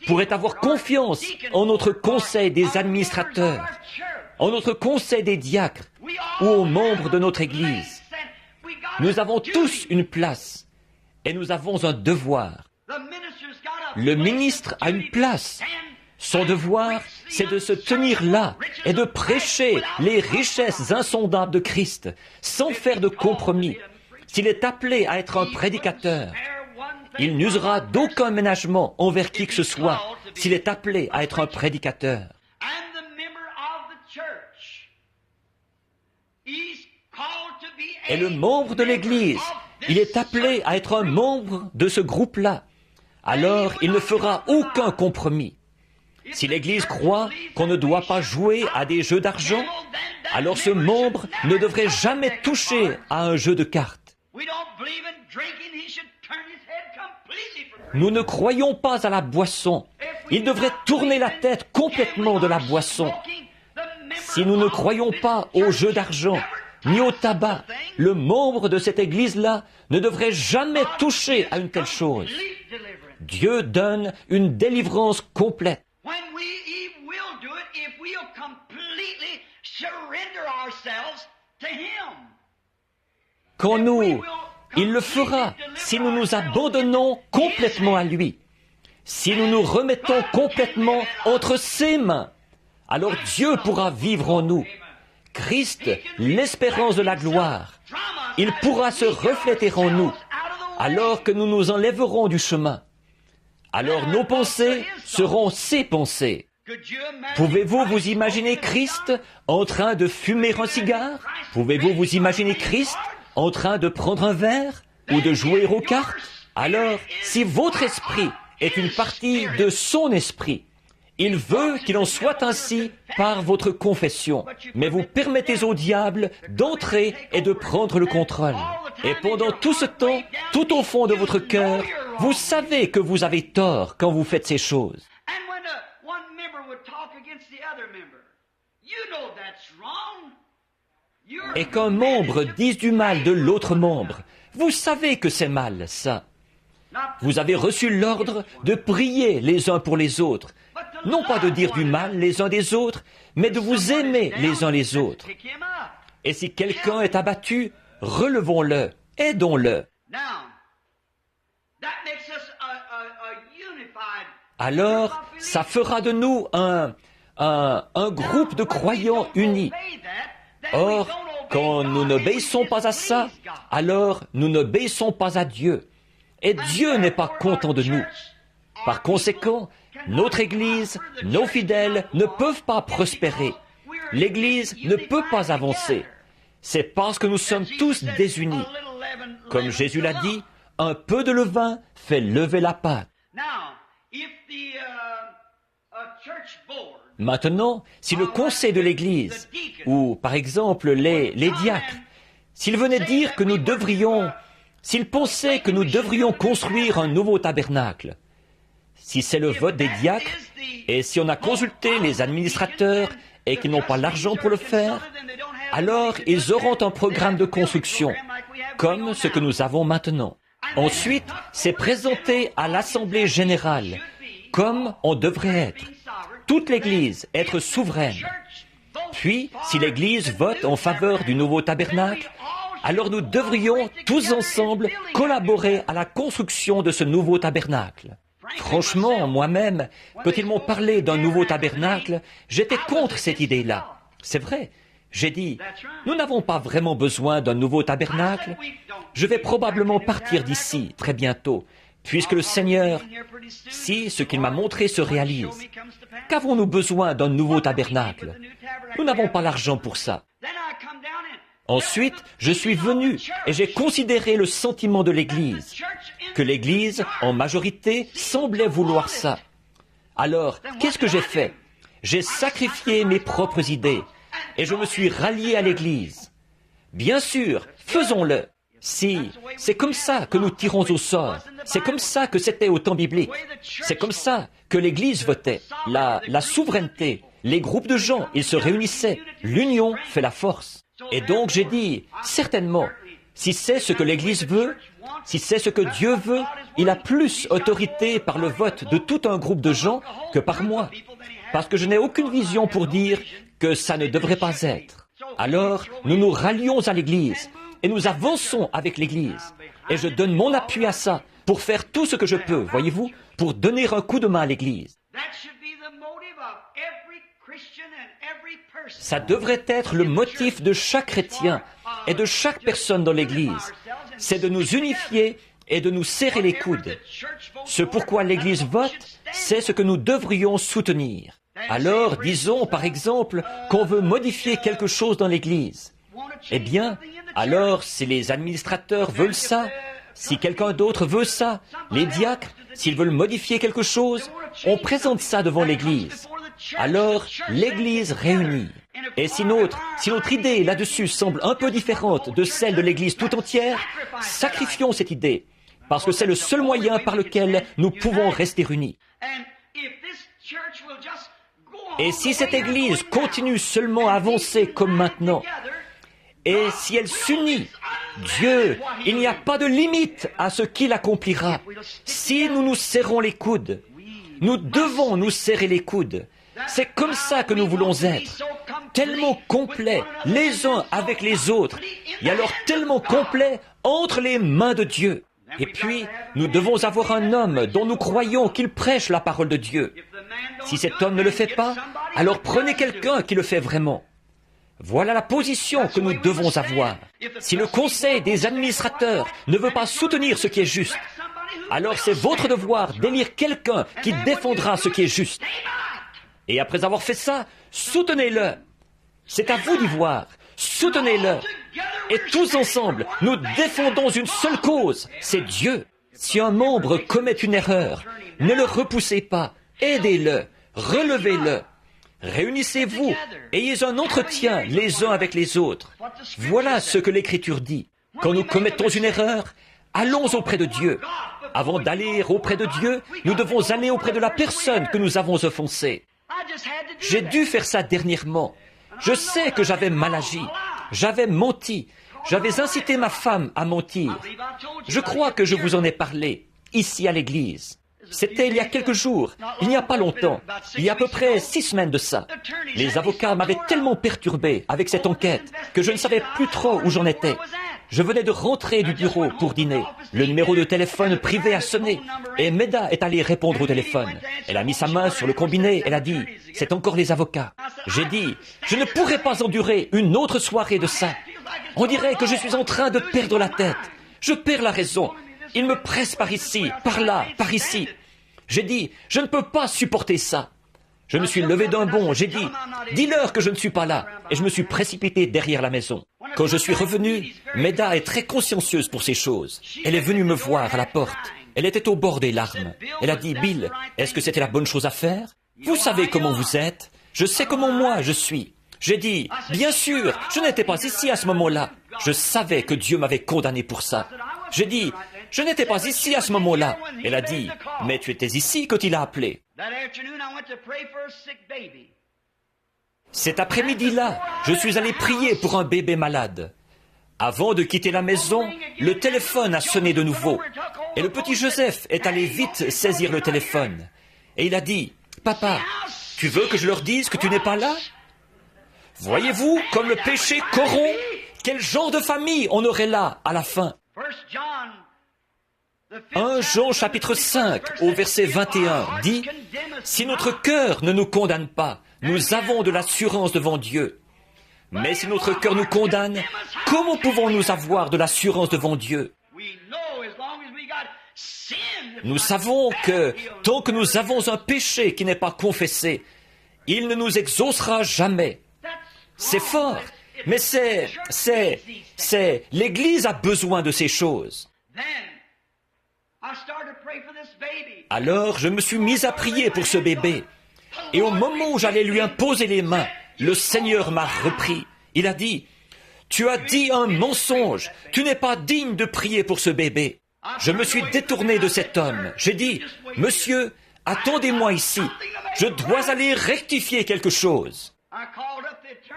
pourrait avoir confiance en notre conseil des administrateurs, en notre conseil des diacres ou aux membres de notre Église. Nous avons tous une place et nous avons un devoir. Le ministre a une place. Son devoir, c'est de se tenir là et de prêcher les richesses insondables de Christ, sans faire de compromis. S'il est appelé à être un prédicateur, il n'usera d'aucun ménagement envers qui que ce soit s'il est appelé à être un prédicateur. Et le membre de l'Église, il est appelé à être un membre de ce groupe-là. Alors, il ne fera aucun compromis. Si l'Église croit qu'on ne doit pas jouer à des jeux d'argent, alors ce membre ne devrait jamais toucher à un jeu de cartes. Nous ne croyons pas à la boisson. Il devrait tourner la tête complètement de la boisson. Si nous ne croyons pas au jeu d'argent, ni au tabac, le membre de cette Église-là ne devrait jamais toucher à une telle chose. Dieu donne une délivrance complète. Quand il le fera si nous nous abandonnons complètement à lui, si nous nous remettons complètement entre ses mains, alors Dieu pourra vivre en nous. Christ, l'espérance de la gloire, il pourra se refléter en nous, alors que nous nous enlèverons du chemin. Alors nos pensées seront ses pensées. Pouvez-vous vous imaginer Christ en train de fumer un cigare? Pouvez-vous vous imaginer Christ en train de prendre un verre ou de jouer aux cartes? Alors, si votre esprit est une partie de son esprit, il veut qu'il en soit ainsi par votre confession. Mais vous permettez au diable d'entrer et de prendre le contrôle. Et pendant tout ce temps, tout au fond de votre cœur, vous savez que vous avez tort quand vous faites ces choses. Et qu'un membre dise du mal de l'autre membre, vous savez que c'est mal, ça. Vous avez reçu l'ordre de prier les uns pour les autres, non pas de dire du mal les uns des autres, mais de vous aimer les uns les autres. Et si quelqu'un est abattu, relevons-le, aidons-le. Alors, ça fera de nous un groupe de croyants unis. Or, quand nous n'obéissons pas à ça, alors nous n'obéissons pas à Dieu. Et Dieu n'est pas content de nous. Par conséquent, notre Église, nos fidèles ne peuvent pas prospérer. L'Église ne peut pas avancer. C'est parce que nous sommes tous désunis. Comme Jésus l'a dit, Un peu de levain fait lever la pâte. Maintenant, si le conseil de l'Église, ou par exemple les diacres, s'ils venaient dire que nous devrions, s'ils pensaient que nous devrions construire un nouveau tabernacle, si c'est le vote des diacres, et si on a consulté les administrateurs et qu'ils n'ont pas l'argent pour le faire, alors ils auront un programme de construction, comme ce que nous avons maintenant. Ensuite, c'est présenté à l'Assemblée générale, comme on devrait être. Toute l'Église être souveraine. Puis, si l'Église vote en faveur du nouveau tabernacle, alors nous devrions tous ensemble collaborer à la construction de ce nouveau tabernacle. Franchement, moi-même, quand ils m'ont parlé d'un nouveau tabernacle, j'étais contre cette idée-là. C'est vrai. J'ai dit, nous n'avons pas vraiment besoin d'un nouveau tabernacle. Je vais probablement partir d'ici très bientôt, puisque le Seigneur, si ce qu'il m'a montré se réalise, qu'avons-nous besoin d'un nouveau tabernacle? Nous n'avons pas l'argent pour ça. Ensuite, je suis venu et j'ai considéré le sentiment de l'Église, que l'Église, en majorité, semblait vouloir ça. Alors, qu'est-ce que j'ai fait? J'ai sacrifié mes propres idées et je me suis rallié à l'Église. Bien sûr, faisons-le. Si, c'est comme ça que nous tirons au sort. C'est comme ça que c'était au temps biblique. C'est comme ça que l'Église votait. La souveraineté, les groupes de gens, ils se réunissaient. L'union fait la force. Et donc j'ai dit, certainement, si c'est ce que l'Église veut, si c'est ce que Dieu veut, il a plus autorité par le vote de tout un groupe de gens que par moi. Parce que je n'ai aucune vision pour dire que ça ne devrait pas être. Alors, nous nous rallions à l'Église et nous avançons avec l'Église. Et je donne mon appui à ça pour faire tout ce que je peux, voyez-vous, pour donner un coup de main à l'Église. Ça devrait être le motif de chaque chrétien et de chaque personne dans l'Église. C'est de nous unifier et de nous serrer les coudes. Ce pourquoi l'Église vote, c'est ce que nous devrions soutenir. Alors, disons par exemple qu'on veut modifier quelque chose dans l'Église. Eh bien, alors si les administrateurs veulent ça, si quelqu'un d'autre veut ça, les diacres, s'ils veulent modifier quelque chose, on présente ça devant l'Église. Alors, l'Église réunit. Et si notre idée là-dessus semble un peu différente de celle de l'Église tout entière, sacrifions cette idée, parce que c'est le seul moyen par lequel nous pouvons rester unis. Et si cette Église continue seulement à avancer comme maintenant, et si elle s'unit, Dieu, il n'y a pas de limite à ce qu'il accomplira. Si nous nous serrons les coudes, nous devons nous serrer les coudes. C'est comme ça que nous voulons être, tellement complets les uns avec les autres, et alors tellement complets entre les mains de Dieu. Et puis, nous devons avoir un homme dont nous croyons qu'il prêche la parole de Dieu. Si cet homme ne le fait pas, alors prenez quelqu'un qui le fait vraiment. Voilà la position que nous devons avoir. Si le conseil des administrateurs ne veut pas soutenir ce qui est juste, alors c'est votre devoir d'élire quelqu'un qui défendra ce qui est juste. Et après avoir fait ça, soutenez-le. C'est à vous d'y voir. Soutenez-le. Et tous ensemble, nous défendons une seule cause, c'est Dieu. Si un membre commet une erreur, ne le repoussez pas. Aidez-le. Relevez-le. Réunissez-vous. Ayez un entretien les uns avec les autres. Voilà ce que l'Écriture dit. Quand nous commettons une erreur, allons auprès de Dieu. Avant d'aller auprès de Dieu, nous devons aller auprès de la personne que nous avons offensée. J'ai dû faire ça dernièrement. Je sais que j'avais mal agi. J'avais menti. J'avais incité ma femme à mentir. Je crois que je vous en ai parlé, ici à l'église. C'était il y a quelques jours, il n'y a pas longtemps, il y a à peu près 6 semaines de ça. Les avocats m'avaient tellement perturbé avec cette enquête que je ne savais plus trop où j'en étais. Je venais de rentrer du bureau pour dîner. Le numéro de téléphone privé a sonné et Meda est allée répondre au téléphone. Elle a mis sa main sur le combiné, elle a dit « C'est encore les avocats ». J'ai dit « Je ne pourrai pas endurer une autre soirée de ça. On dirait que je suis en train de perdre la tête. Je perds la raison. Il me presse par ici, par là, par ici. » J'ai dit « Je ne peux pas supporter ça. » Je me suis levé d'un bond, j'ai dit, dis-leur que je ne suis pas là, et je me suis précipité derrière la maison. Quand je suis revenu, Meda est très consciencieuse pour ces choses. Elle est venue me voir à la porte. Elle était au bord des larmes. Elle a dit, Bill, est-ce que c'était la bonne chose à faire? Vous savez comment vous êtes. Je sais comment moi je suis. J'ai dit, bien sûr, je n'étais pas ici à ce moment-là. Je savais que Dieu m'avait condamné pour ça. J'ai dit, je n'étais pas ici à ce moment-là. Elle a dit, mais tu étais ici quand il a appelé. Cet après-midi-là, je suis allé prier pour un bébé malade. Avant de quitter la maison, le téléphone a sonné de nouveau. Et le petit Joseph est allé vite saisir le téléphone. Et il a dit, « Papa, tu veux que je leur dise que tu n'es pas là ?» Voyez-vous comme le péché corrompt? Quel genre de famille on aurait là à la fin? 1 Jean chapitre 5 au verset 21 dit « Si notre cœur ne nous condamne pas, nous avons de l'assurance devant Dieu. Mais si notre cœur nous condamne, comment pouvons-nous avoir de l'assurance devant Dieu? Nous savons que tant que nous avons un péché qui n'est pas confessé, il ne nous exaucera jamais. » C'est fort, mais l'Église a besoin de ces choses. Alors, je me suis mis à prier pour ce bébé. Et au moment où j'allais lui imposer les mains, le Seigneur m'a repris. Il a dit, « Tu as dit un mensonge. Tu n'es pas digne de prier pour ce bébé. » Je me suis détourné de cet homme. J'ai dit, « Monsieur, attendez-moi ici. Je dois aller rectifier quelque chose. »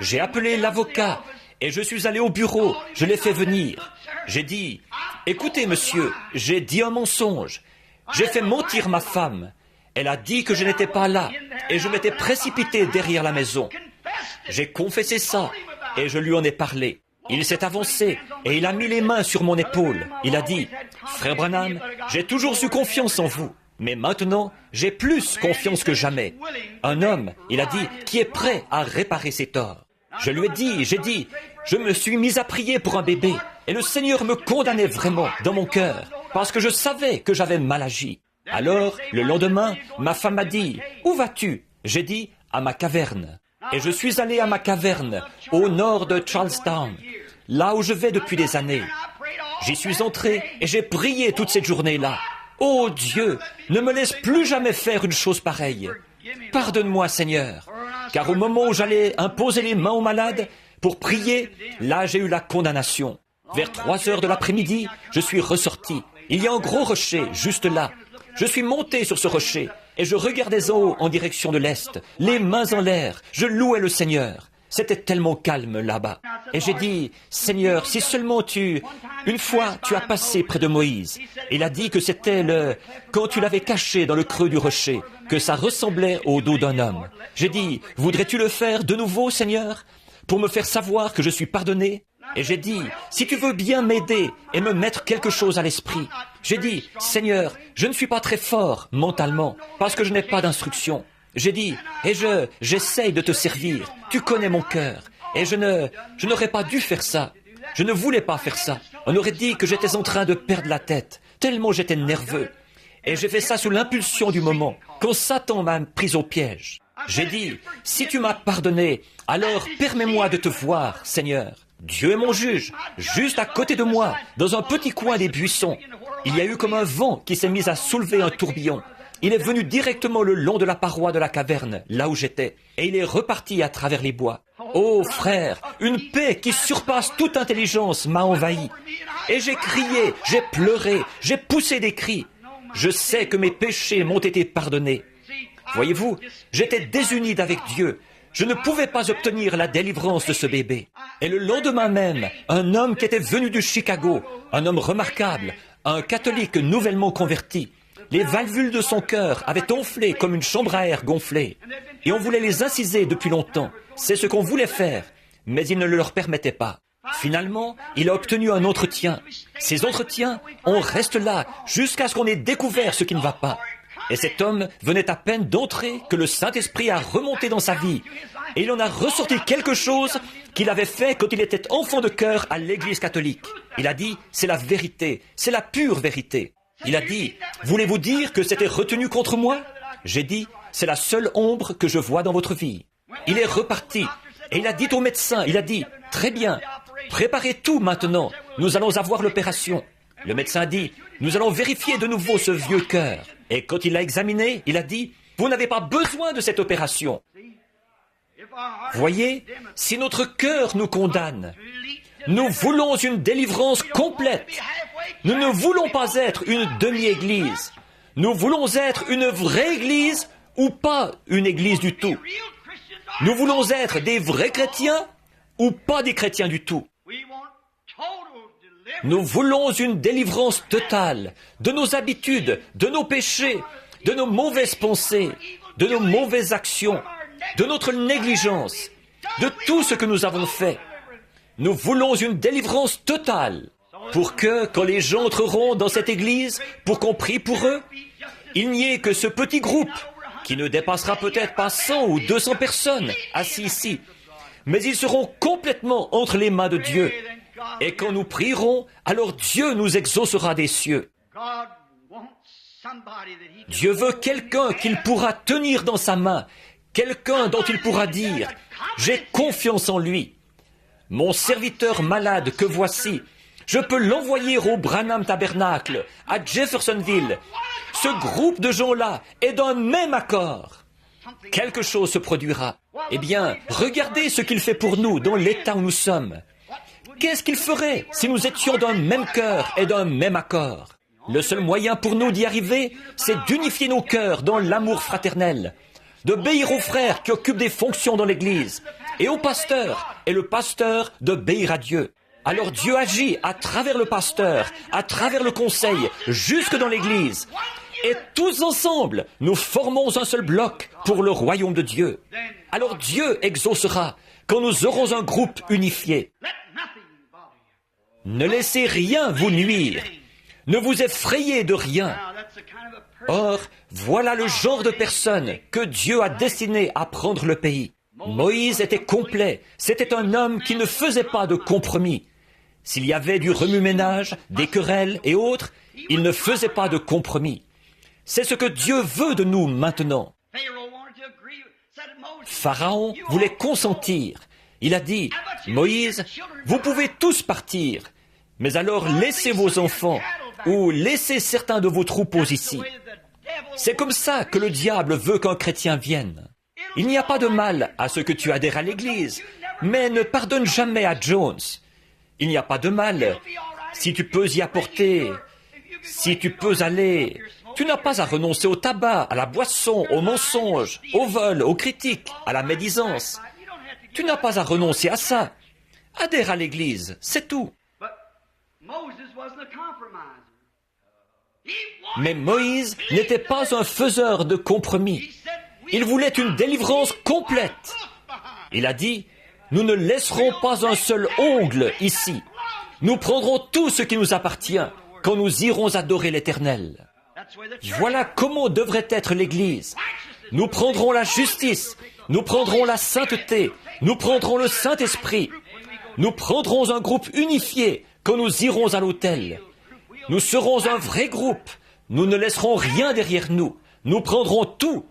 J'ai appelé l'avocat et je suis allé au bureau. Je l'ai fait venir. J'ai dit, « Écoutez, monsieur, j'ai dit un mensonge. J'ai fait mentir ma femme. Elle a dit que je n'étais pas là et je m'étais précipité derrière la maison. J'ai confessé ça et je lui en ai parlé. Il s'est avancé et il a mis les mains sur mon épaule. Il a dit, « Frère Branham, j'ai toujours eu confiance en vous. Mais maintenant, j'ai plus confiance que jamais. » Un homme, il a dit, qui est prêt à réparer ses torts. Je lui ai dit, je me suis mis à prier pour un bébé. Et le Seigneur me condamnait vraiment dans mon cœur, parce que je savais que j'avais mal agi. Alors, le lendemain, ma femme m'a dit, « Où vas-tu ?» J'ai dit, « À ma caverne. » Et je suis allé à ma caverne, au nord de Charlestown, là où je vais depuis des années. J'y suis entré et j'ai prié toute cette journée-là. Oh Dieu, ne me laisse plus jamais faire une chose pareille. Pardonne-moi, Seigneur, car au moment où j'allais imposer les mains aux malades pour prier, là j'ai eu la condamnation. Vers 3 heures de l'après-midi, je suis ressorti. Il y a un gros rocher juste là. Je suis monté sur ce rocher et je regardais en haut en direction de l'est, les mains en l'air. Je louais le Seigneur. C'était tellement calme là-bas. Et j'ai dit, « Seigneur, si seulement une fois, tu as passé près de Moïse. Il a dit que c'était quand tu l'avais caché dans le creux du rocher, que ça ressemblait au dos d'un homme. J'ai dit, « Voudrais-tu le faire de nouveau, Seigneur, pour me faire savoir que je suis pardonné ?» Et j'ai dit, « Si tu veux bien m'aider et me mettre quelque chose à l'esprit. » J'ai dit, « Seigneur, je ne suis pas très fort mentalement, parce que je n'ai pas d'instruction. » J'ai dit, et j'essaye de te servir. Tu connais mon cœur. Et je n'aurais pas dû faire ça. Je ne voulais pas faire ça. On aurait dit que j'étais en train de perdre la tête, tellement j'étais nerveux. Et j'ai fait ça sous l'impulsion du moment, quand Satan m'a pris au piège. J'ai dit, si tu m'as pardonné, alors permets-moi de te voir, Seigneur. Dieu est mon juge, juste à côté de moi, dans un petit coin des buissons. Il y a eu comme un vent qui s'est mis à soulever un tourbillon. Il est venu directement le long de la paroi de la caverne, là où j'étais, et il est reparti à travers les bois. Oh frère, une paix qui surpasse toute intelligence m'a envahi. Et j'ai crié, j'ai pleuré, j'ai poussé des cris. Je sais que mes péchés m'ont été pardonnés. Voyez-vous, j'étais désuni d'avec Dieu. Je ne pouvais pas obtenir la délivrance de ce bébé. Et le lendemain même, un homme qui était venu du Chicago, un homme remarquable, un catholique nouvellement converti, les valvules de son cœur avaient enflé comme une chambre à air gonflée. Et on voulait les inciser depuis longtemps. C'est ce qu'on voulait faire, mais il ne le leur permettait pas. Finalement, il a obtenu un entretien. Ces entretiens, on reste là jusqu'à ce qu'on ait découvert ce qui ne va pas. Et cet homme venait à peine d'entrer que le Saint-Esprit a remonté dans sa vie. Et il en a ressorti quelque chose qu'il avait fait quand il était enfant de cœur à l'Église catholique. Il a dit, c'est la vérité, c'est la pure vérité. Il a dit, voulez-vous dire que c'était retenu contre moi? J'ai dit, C'est la seule ombre que je vois dans votre vie. Il est reparti et il a dit au médecin, il a dit, très bien, préparez tout maintenant, nous allons avoir l'opération. Le médecin a dit, nous allons vérifier de nouveau ce vieux cœur. Et quand il l'a examiné, il a dit, vous n'avez pas besoin de cette opération. Voyez, si notre cœur nous condamne, nous voulons une délivrance complète. Nous ne voulons pas être une demi-église. Nous voulons être une vraie église ou pas une église du tout. Nous voulons être des vrais chrétiens ou pas des chrétiens du tout. Nous voulons une délivrance totale de nos habitudes, de nos péchés, de nos mauvaises pensées, de nos mauvaises actions, de notre négligence, de tout ce que nous avons fait. Nous voulons une délivrance totale pour que, quand les gens entreront dans cette église, pour qu'on prie pour eux, il n'y ait que ce petit groupe qui ne dépassera peut-être pas 100 ou 200 personnes assis ici, mais ils seront complètement entre les mains de Dieu. Et quand nous prierons, alors Dieu nous exaucera des cieux. Dieu veut quelqu'un qu'il pourra tenir dans sa main, quelqu'un dont il pourra dire, j'ai confiance en lui. Mon serviteur malade que voici, je peux l'envoyer au Branham Tabernacle, à Jeffersonville. Ce groupe de gens-là est d'un même accord. Quelque chose se produira. Eh bien, regardez ce qu'il fait pour nous dans l'état où nous sommes. Qu'est-ce qu'il ferait si nous étions d'un même cœur et d'un même accord? Le seul moyen pour nous d'y arriver, c'est d'unifier nos cœurs dans l'amour fraternel, d'obéir aux frères qui occupent des fonctions dans l'Église, et au pasteur, et le pasteur d'obéir à Dieu. Alors Dieu agit à travers le pasteur, à travers le conseil, jusque dans l'Église. Et tous ensemble, nous formons un seul bloc pour le royaume de Dieu. Alors Dieu exaucera quand nous aurons un groupe unifié. Ne laissez rien vous nuire. Ne vous effrayez de rien. Or, voilà le genre de personne que Dieu a destiné à prendre le pays. Moïse était complet. C'était un homme qui ne faisait pas de compromis. S'il y avait du remue-ménage, des querelles et autres, il ne faisait pas de compromis. C'est ce que Dieu veut de nous maintenant. Pharaon voulait consentir. Il a dit, Moïse, vous pouvez tous partir, mais alors laissez vos enfants ou laissez certains de vos troupeaux ici. C'est comme ça que le diable veut qu'un chrétien vienne. Il n'y a pas de mal à ce que tu adhères à l'Église, mais ne pardonne jamais à Jones. Il n'y a pas de mal si tu peux y apporter, si tu peux aller. Tu n'as pas à renoncer au tabac, à la boisson, au mensonge, au vol, aux critiques, à la médisance. Tu n'as pas à renoncer à ça. Adhère à l'Église, c'est tout. Mais Moïse n'était pas un faiseur de compromis. Il voulait une délivrance complète. Il a dit, nous ne laisserons pas un seul ongle ici. Nous prendrons tout ce qui nous appartient quand nous irons adorer l'Éternel. Voilà comment devrait être l'Église. Nous prendrons la justice, nous prendrons la sainteté, nous prendrons le Saint-Esprit. Nous prendrons un groupe unifié quand nous irons à l'autel. Nous serons un vrai groupe. Nous ne laisserons rien derrière nous. Nous prendrons tout.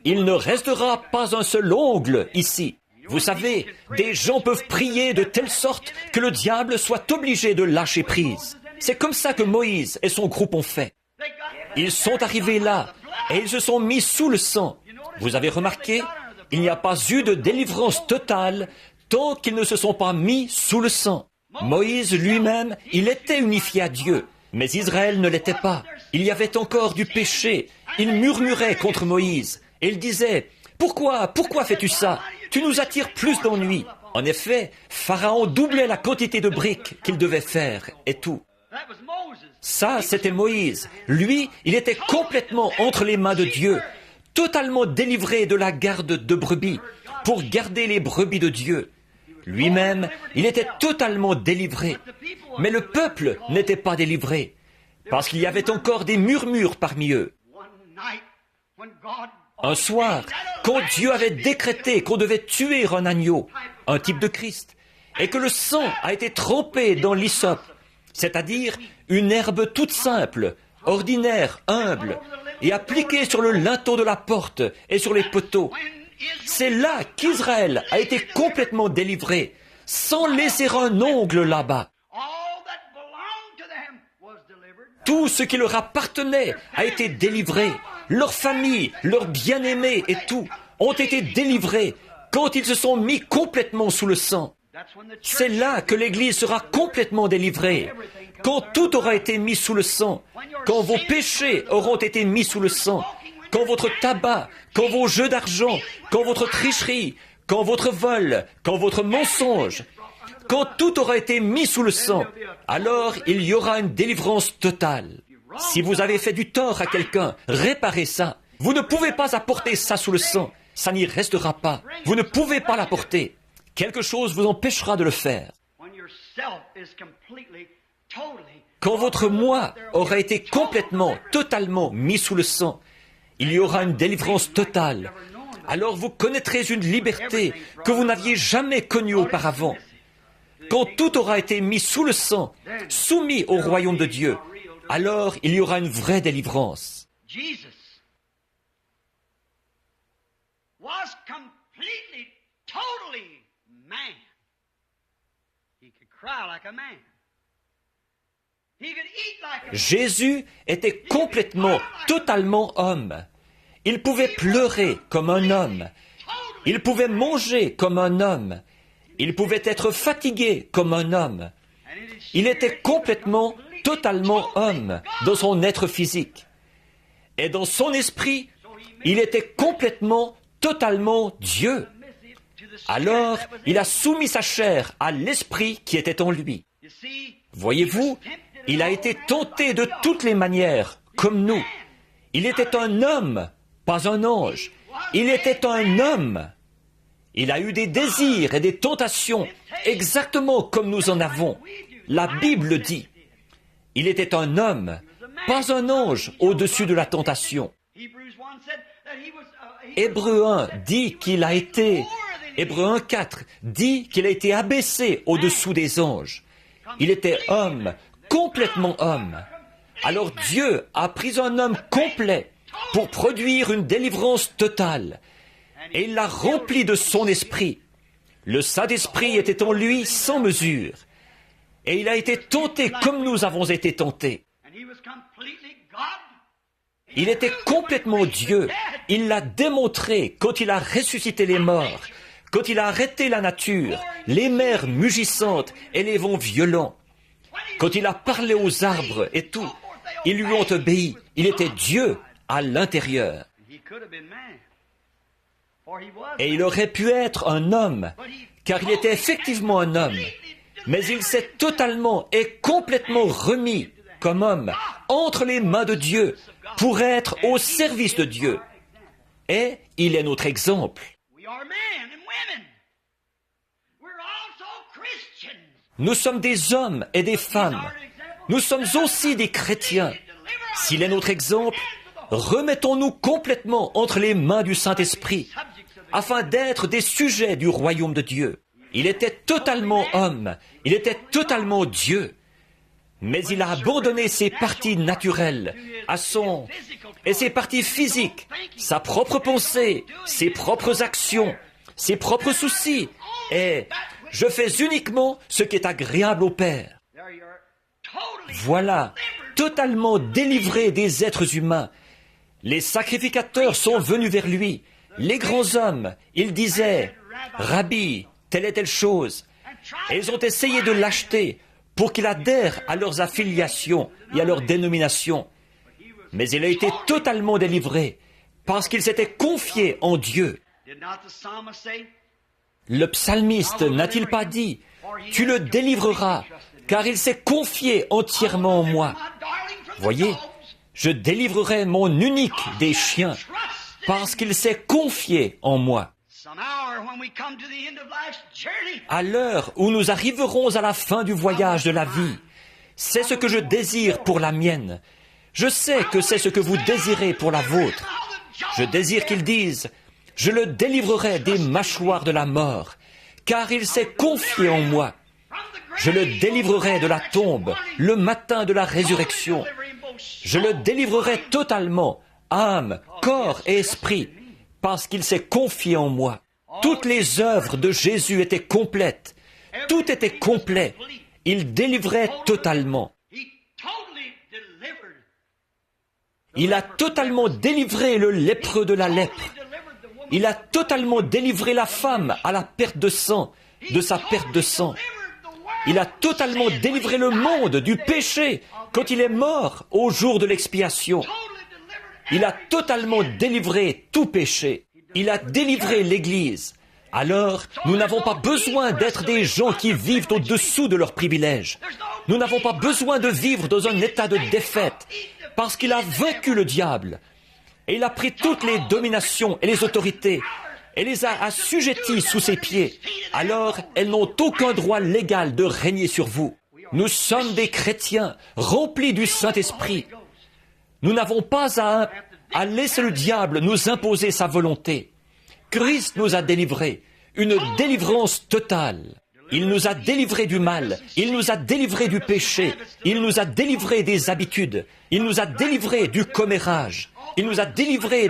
Il ne restera pas un seul ongle ici. Vous savez, des gens peuvent prier de telle sorte que le diable soit obligé de lâcher prise. C'est comme ça que Moïse et son groupe ont fait. Ils sont arrivés là et ils se sont mis sous le sang. Vous avez remarqué, il n'y a pas eu de délivrance totale tant qu'ils ne se sont pas mis sous le sang. Moïse lui-même, il était unifié à Dieu, mais Israël ne l'était pas. Il y avait encore du péché. Il murmurait contre Moïse et il disait, « Pourquoi fais-tu ça? Tu nous attires plus d'ennuis. » En effet, Pharaon doublait la quantité de briques qu'il devait faire et tout. Ça, c'était Moïse. Lui, il était complètement entre les mains de Dieu, totalement délivré de la garde de brebis, pour garder les brebis de Dieu. Lui-même, il était totalement délivré. Mais le peuple n'était pas délivré, parce qu'il y avait encore des murmures parmi eux. Un soir, quand Dieu avait décrété qu'on devait tuer un agneau, un type de Christ, et que le sang a été trempé dans l'hysope, c'est-à-dire une herbe toute simple, ordinaire, humble, et appliqué sur le linteau de la porte et sur les poteaux. C'est là qu'Israël a été complètement délivré, sans laisser un ongle là-bas. Tout ce qui leur appartenait a été délivré. Leur famille, leurs bien-aimés et tout ont été délivrés quand ils se sont mis complètement sous le sang. C'est là que l'Église sera complètement délivrée. Quand tout aura été mis sous le sang, quand vos péchés auront été mis sous le sang, quand votre tabac, quand vos jeux d'argent, quand votre tricherie, quand votre vol, quand votre mensonge, quand tout aura été mis sous le sang, alors il y aura une délivrance totale. Si vous avez fait du tort à quelqu'un, réparez ça. Vous ne pouvez pas apporter ça sous le sang. Ça n'y restera pas. Vous ne pouvez pas l'apporter. Quelque chose vous empêchera de le faire. Quand votre moi aura été complètement, totalement mis sous le sang, il y aura une délivrance totale. Alors vous connaîtrez une liberté que vous n'aviez jamais connue auparavant. Quand tout aura été mis sous le sang, soumis au royaume de Dieu, alors il y aura une vraie délivrance. Jesus was completely, totally man. He could cry like a man. He could eat like a man. Jésus était complètement, totalement homme. Il pouvait pleurer comme un homme. Il pouvait manger comme un homme. Il pouvait être fatigué comme un homme. Il était complètement, totalement homme dans son être physique. Et dans son esprit, il était complètement, totalement Dieu. Alors, il a soumis sa chair à l'esprit qui était en lui. Voyez-vous, il a été tenté de toutes les manières, comme nous. Il était un homme, pas un ange. Il était un homme. Il a eu des désirs et des tentations, exactement comme nous en avons. La Bible dit. Il était un homme, pas un ange au-dessus de la tentation. Hébreux 1 dit qu'il a été, Hébreux 1:4 dit qu'il a été abaissé au-dessous des anges. Il était homme, complètement homme. Alors Dieu a pris un homme complet pour produire une délivrance totale. Et il l'a rempli de son esprit. Le Saint-Esprit était en lui sans mesure. Et il a été tenté comme nous avons été tentés. Il était complètement Dieu. Il l'a démontré quand il a ressuscité les morts, quand il a arrêté la nature, les mers mugissantes et les vents violents. Quand il a parlé aux arbres et tout, ils lui ont obéi. Il était Dieu à l'intérieur. Et il aurait pu être un homme, car il était effectivement un homme. Mais il s'est totalement et complètement remis comme homme entre les mains de Dieu pour être au service de Dieu. Et il est notre exemple. Nous sommes des hommes et des femmes. Nous sommes aussi des chrétiens. S'il est notre exemple, remettons-nous complètement entre les mains du Saint-Esprit, afin d'être des sujets du royaume de Dieu. Il était totalement homme, il était totalement Dieu, mais il a abandonné ses parties naturelles et ses parties physiques, sa propre pensée, ses propres actions, ses propres soucis, et je fais uniquement ce qui est agréable au Père. Voilà, totalement délivré des êtres humains. Les sacrificateurs sont venus vers lui. Les grands hommes, ils disaient, « Rabbi, telle et telle chose. » Et ils ont essayé de l'acheter pour qu'il adhère à leurs affiliations et à leur dénomination. Mais il a été totalement délivré parce qu'il s'était confié en Dieu. Le psalmiste n'a-t-il pas dit, « Tu le délivreras, car il s'est confié entièrement en moi. » Voyez, je délivrerai mon unique des chiens parce qu'il s'est confié en moi. À l'heure où nous arriverons à la fin du voyage de la vie, c'est ce que je désire pour la mienne. Je sais que c'est ce que vous désirez pour la vôtre. Je désire qu'ils disent, « Je le délivrerai des mâchoires de la mort, car il s'est confié en moi. Je le délivrerai de la tombe, le matin de la résurrection. Je le délivrerai totalement, âme, corps et esprit, parce qu'il s'est confié en moi. Toutes les œuvres de Jésus étaient complètes. Tout était complet. Il délivrait totalement. Il a totalement délivré le lépreux de la lèpre. Il a totalement délivré la femme à la perte de sang, de sa perte de sang. Il a totalement délivré le monde du péché quand il est mort au jour de l'expiation. Il a totalement délivré tout péché. Il a délivré l'Église. Alors, nous n'avons pas besoin d'être des gens qui vivent au-dessous de leurs privilèges. Nous n'avons pas besoin de vivre dans un état de défaite, parce qu'il a vaincu le diable. Et il a pris toutes les dominations et les autorités, et les a assujetties sous ses pieds. Alors, elles n'ont aucun droit légal de régner sur vous. Nous sommes des chrétiens remplis du Saint-Esprit. Nous n'avons pas à laisser le diable nous imposer sa volonté. Christ nous a délivrés, une délivrance totale. Il nous a délivrés du mal, il nous a délivrés du péché, il nous a délivrés des habitudes, il nous a délivrés du commérage, il nous a délivrés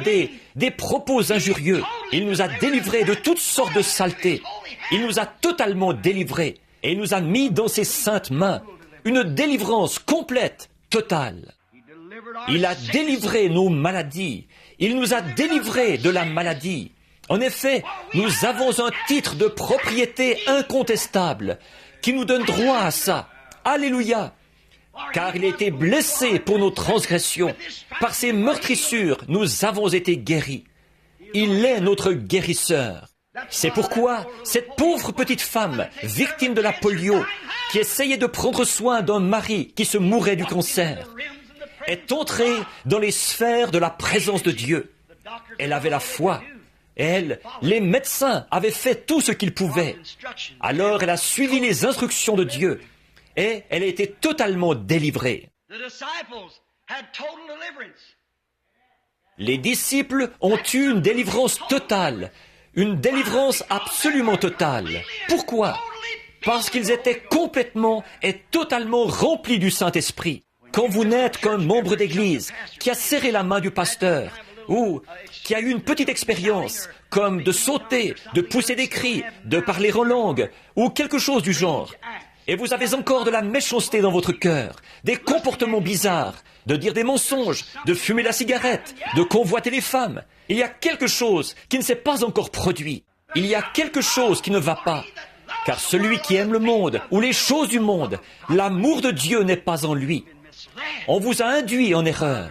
des propos injurieux, il nous a délivrés de toutes sortes de saletés. Il nous a totalement délivrés et il nous a mis dans ses saintes mains une délivrance complète, totale. Il a délivré nos maladies, il nous a délivrés de la maladie. En effet, nous avons un titre de propriété incontestable qui nous donne droit à ça. Alléluia! Car il a été blessé pour nos transgressions. Par ses meurtrissures, nous avons été guéris. Il est notre guérisseur. C'est pourquoi cette pauvre petite femme, victime de la polio, qui essayait de prendre soin d'un mari qui se mourait du cancer, est entrée dans les sphères de la présence de Dieu. Elle avait la foi. Elle, les médecins avaient fait tout ce qu'ils pouvaient. Alors elle a suivi les instructions de Dieu et elle a été totalement délivrée. Les disciples ont eu une délivrance totale, une délivrance absolument totale. Pourquoi? Parce qu'ils étaient complètement et totalement remplis du Saint-Esprit. Quand vous n'êtes qu'un membre d'église qui a serré la main du pasteur, ou qui a eu une petite expérience, comme de sauter, de pousser des cris, de parler en langue, ou quelque chose du genre, et vous avez encore de la méchanceté dans votre cœur, des comportements bizarres, de dire des mensonges, de fumer la cigarette, de convoiter les femmes, il y a quelque chose qui ne s'est pas encore produit. Il y a quelque chose qui ne va pas. Car celui qui aime le monde, ou les choses du monde, l'amour de Dieu n'est pas en lui. On vous a induit en erreur.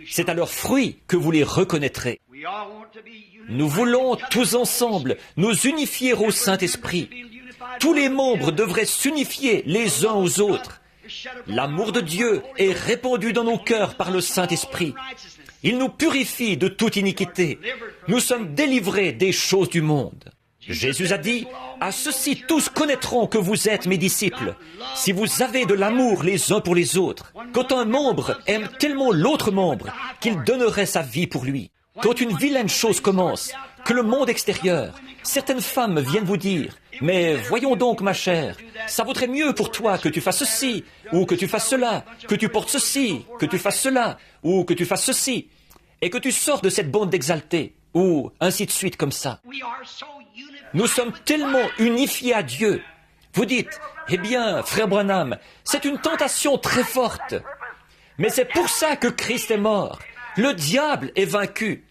C'est à leurs fruits que vous les reconnaîtrez. Nous voulons tous ensemble nous unifier au Saint-Esprit. Tous les membres devraient s'unifier les uns aux autres. L'amour de Dieu est répandu dans nos cœurs par le Saint-Esprit. Il nous purifie de toute iniquité. Nous sommes délivrés des choses du monde. Jésus a dit, « À ceux-ci tous connaîtront que vous êtes mes disciples, si vous avez de l'amour les uns pour les autres. » Quand un membre aime tellement l'autre membre qu'il donnerait sa vie pour lui. Quand une vilaine chose commence, que le monde extérieur, certaines femmes viennent vous dire, « Mais voyons donc ma chère, ça vaudrait mieux pour toi que tu fasses ceci, ou que tu fasses cela, que tu portes ceci, que tu fasses cela, ou que tu fasses ceci, et que tu sors de cette bande d'exaltés, ou ainsi de suite comme ça. » Nous sommes tellement unifiés à Dieu. Vous dites, eh bien, frère Branham, c'est une tentation très forte. Mais c'est pour ça que Christ est mort. Le diable est vaincu.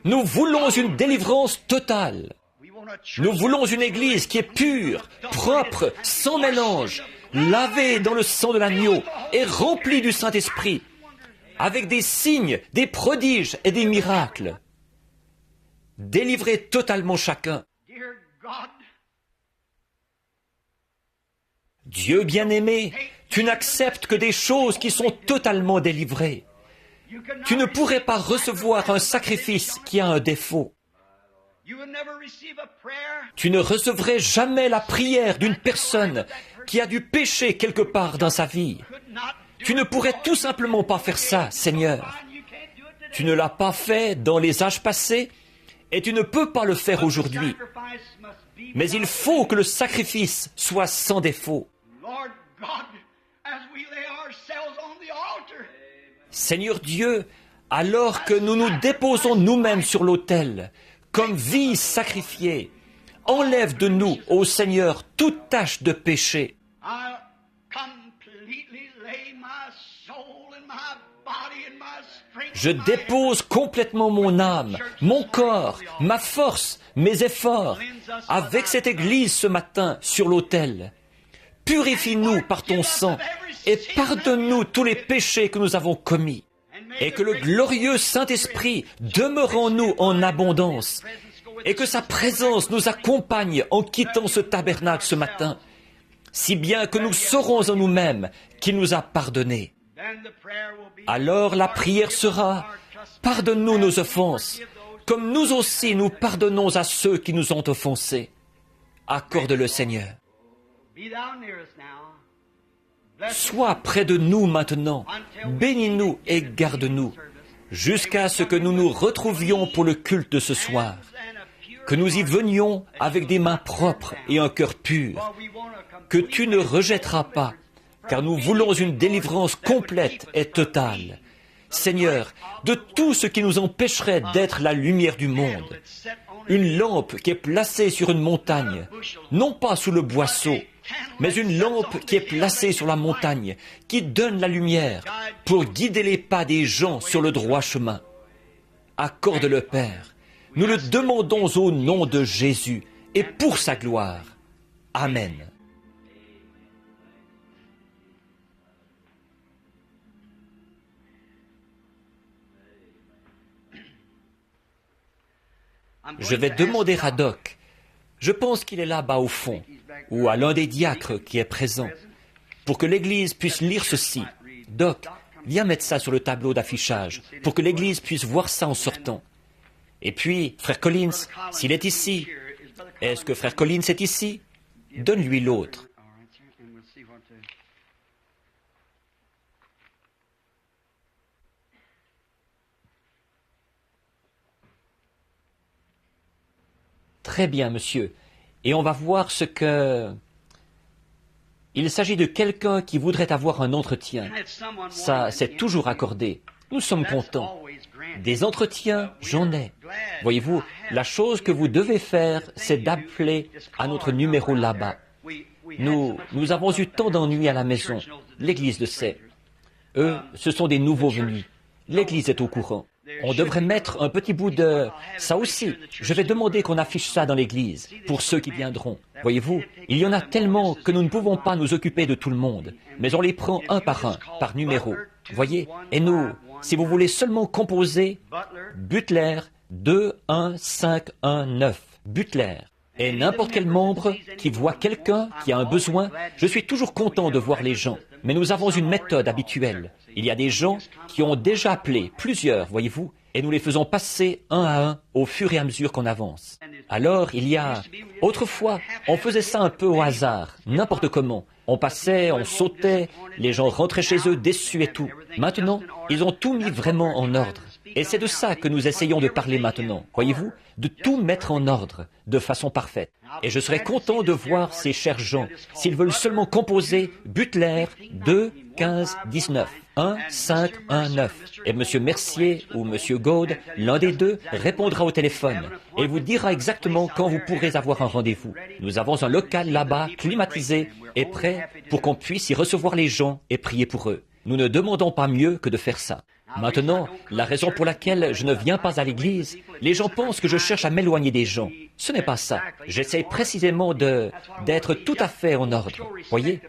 Nous voulons une délivrance totale. Nous voulons une église qui est pure, propre, sans mélange, lavée dans le sang de l'agneau et remplie du Saint-Esprit, avec des signes, des prodiges et des miracles. Délivrez totalement chacun. Dieu bien-aimé, tu n'acceptes que des choses qui sont totalement délivrées. Tu ne pourrais pas recevoir un sacrifice qui a un défaut. Tu ne recevrais jamais la prière d'une personne qui a du péché quelque part dans sa vie. Tu ne pourrais tout simplement pas faire ça, Seigneur. Tu ne l'as pas fait dans les âges passés et tu ne peux pas le faire aujourd'hui. Mais il faut que le sacrifice soit sans défaut. Seigneur Dieu, alors que nous nous déposons nous-mêmes sur l'autel, comme vie sacrifiée, enlève de nous, ô Seigneur, toute tache de péché. Je dépose complètement mon âme, mon corps, ma force, mes efforts, avec cette Église ce matin sur l'autel. Purifie-nous par ton sang et pardonne-nous tous les péchés que nous avons commis. Et que le glorieux Saint-Esprit demeure en nous en abondance. Et que sa présence nous accompagne en quittant ce tabernacle ce matin, si bien que nous saurons en nous-mêmes qu'il nous a pardonnés. Alors la prière sera « Pardonne-nous nos offenses, comme nous aussi nous pardonnons à ceux qui nous ont offensés. » Accorde-le, Seigneur. Sois près de nous maintenant, bénis-nous et garde-nous, jusqu'à ce que nous nous retrouvions pour le culte de ce soir, que nous y venions avec des mains propres et un cœur pur, que tu ne rejetteras pas, car nous voulons une délivrance complète et totale. Seigneur, de tout ce qui nous empêcherait d'être la lumière du monde, une lampe qui est placée sur une montagne, non pas sous le boisseau, mais une lampe qui est placée sur la montagne, qui donne la lumière pour guider les pas des gens sur le droit chemin. Accorde-le, Père. Nous le demandons au nom de Jésus et pour sa gloire. Amen. Je vais demander à Doc. Je pense qu'il est là-bas au fond, ou à l'un des diacres qui est présent, pour que l'Église puisse lire ceci. Doc, viens mettre ça sur le tableau d'affichage, pour que l'Église puisse voir ça en sortant. Et puis, Frère Collins, s'il est ici, est-ce que Frère Collins est ici? Donne-lui l'autre. Très bien, monsieur. Et on va voir ce que... Il s'agit de quelqu'un qui voudrait avoir un entretien. Ça, c'est toujours accordé. Nous sommes contents. Des entretiens, j'en ai. Voyez-vous, la chose que vous devez faire, c'est d'appeler à notre numéro là-bas. Nous avons eu tant d'ennuis à la maison. L'Église le sait. Eux, ce sont des nouveaux venus. L'Église est au courant. On devrait mettre un petit bout de... Ça aussi, je vais demander qu'on affiche ça dans l'église, pour ceux qui viendront. Voyez-vous, il y en a tellement que nous ne pouvons pas nous occuper de tout le monde, mais on les prend un, par numéro. Voyez, et nous, si vous voulez seulement composer, Butler 21519, Butler. Et n'importe quel membre qui voit quelqu'un qui a un besoin, je suis toujours content de voir les gens. Mais nous avons une méthode habituelle. Il y a des gens qui ont déjà appelé, plusieurs, voyez-vous, et nous les faisons passer un à un au fur et à mesure qu'on avance. Alors, il y a... Autrefois, on faisait ça un peu au hasard, n'importe comment. On passait, on sautait, les gens rentraient chez eux déçus et tout. Maintenant, ils ont tout mis vraiment en ordre. Et c'est de ça que nous essayons de parler maintenant, voyez-vous, de tout mettre en ordre, de façon parfaite. Et je serais content de voir ces chers gens, s'ils veulent seulement composer Butler 2, 15, 19, 1, 5, 1, 9. Et M. Mercier ou M. Gaude, l'un des deux, répondra au téléphone et vous dira exactement quand vous pourrez avoir un rendez-vous. Nous avons un local là-bas, climatisé et prêt pour qu'on puisse y recevoir les gens et prier pour eux. Nous ne demandons pas mieux que de faire ça. Maintenant, la raison pour laquelle je ne viens pas à l'église, les gens pensent que je cherche à m'éloigner des gens. Ce n'est pas ça. J'essaie précisément d'être tout à fait en ordre. Voyez,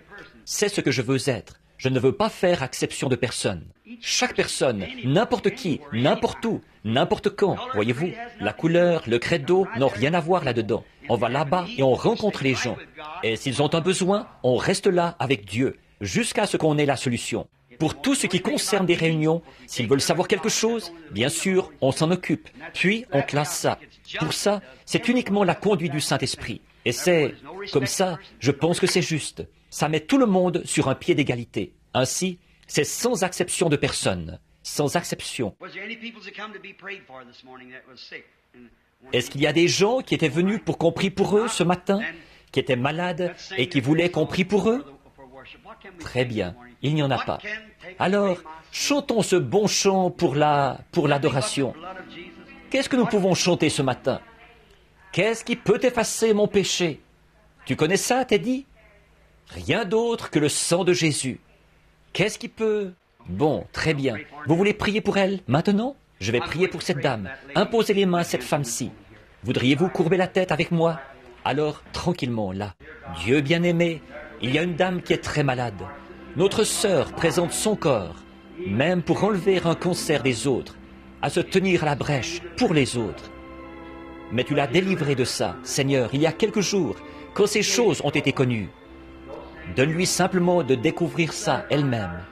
c'est ce que je veux être. Je ne veux pas faire exception de personne. Chaque personne, n'importe qui, n'importe où, n'importe quand, voyez-vous, la couleur, le credo n'ont rien à voir là-dedans. On va là-bas et on rencontre les gens. Et s'ils ont un besoin, on reste là avec Dieu, jusqu'à ce qu'on ait la solution. Pour tout ce qui concerne des réunions, s'ils veulent savoir quelque chose, bien sûr, on s'en occupe. Puis, on classe ça. Pour ça, c'est uniquement la conduite du Saint-Esprit. Et c'est, comme ça, je pense que c'est juste. Ça met tout le monde sur un pied d'égalité. Ainsi, c'est sans exception de personne. Sans exception. Est-ce qu'il y a des gens qui étaient venus pour qu'on prie pour eux ce matin, qui étaient malades et qui voulaient qu'on prie pour eux? Très bien, il n'y en a pas. Alors, chantons ce bon chant pour l'adoration. Qu'est-ce que nous pouvons chanter ce matin? Qu'est-ce qui peut effacer mon péché? Tu connais ça, Teddy? Rien d'autre que le sang de Jésus. Qu'est-ce qui peut... Bon, très bien. Vous voulez prier pour elle maintenant? Je vais prier pour cette dame. Imposez les mains à cette femme-ci. Voudriez-vous courber la tête avec moi? Alors, tranquillement, là. Dieu bien-aimé, il y a une dame qui est très malade. Notre sœur présente son corps, même pour enlever un cancer des autres, à se tenir à la brèche pour les autres. Mais tu l'as délivrée de ça, Seigneur, il y a quelques jours, quand ces choses ont été connues. Donne-lui simplement de découvrir ça elle-même.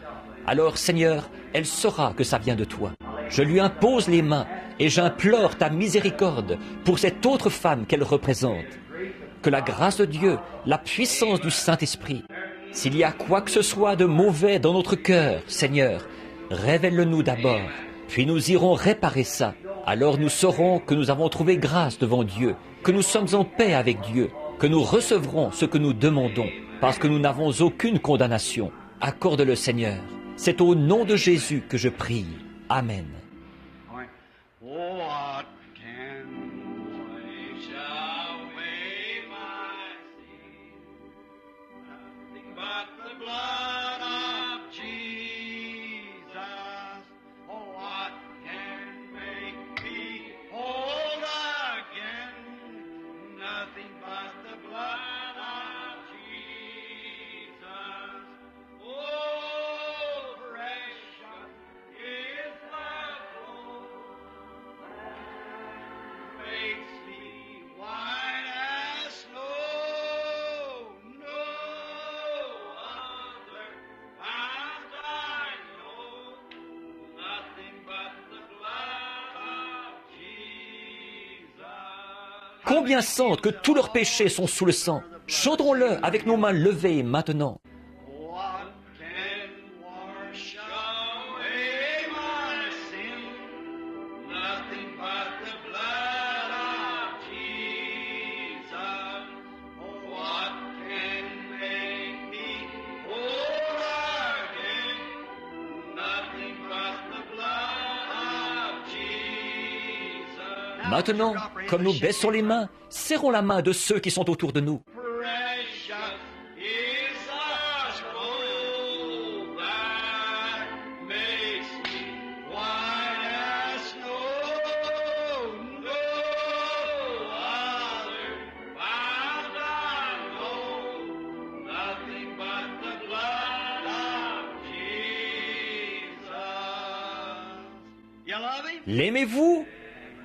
Alors, Seigneur, elle saura que ça vient de toi. Je lui impose les mains et j'implore ta miséricorde pour cette autre femme qu'elle représente. Que la grâce de Dieu, la puissance du Saint-Esprit, s'il y a quoi que ce soit de mauvais dans notre cœur, Seigneur, révèle-le-nous d'abord, puis nous irons réparer ça. Alors nous saurons que nous avons trouvé grâce devant Dieu, que nous sommes en paix avec Dieu, que nous recevrons ce que nous demandons, parce que nous n'avons aucune condamnation. Accorde-le, Seigneur. C'est au nom de Jésus que je prie. Amen. What can wash away my sin? Nothing but the blood of Jesus. Oh, what can make me whole again? Nothing but the blood of Jesus. Oh, precious is the blood. Makes me white as snow. No other fount I know. Nothing but the blood of Jesus. Combien sentent que tous leurs péchés sont sous le sang? Chantons-le avec nos mains levées maintenant. What can wash away my sin? Nothing but the blood of Jesus. Oh, what can make me whole again? Nothing but the blood of Jesus. Maintenant, comme nous baissons les mains, serrons la main de ceux qui sont autour de nous. Precious is the scroll that makes me white as snow. No other found I know. Nothing but the blood of Jesus. You love him? L'aimez-vous?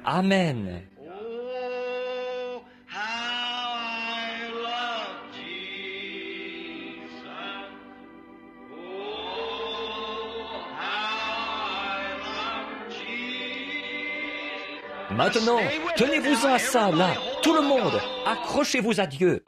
Amen. Oh, how I love Jesus. Oh, how I love Jesus. Maintenant, tenez-vous-en à ça, là. Tout le monde, accrochez-vous à Dieu.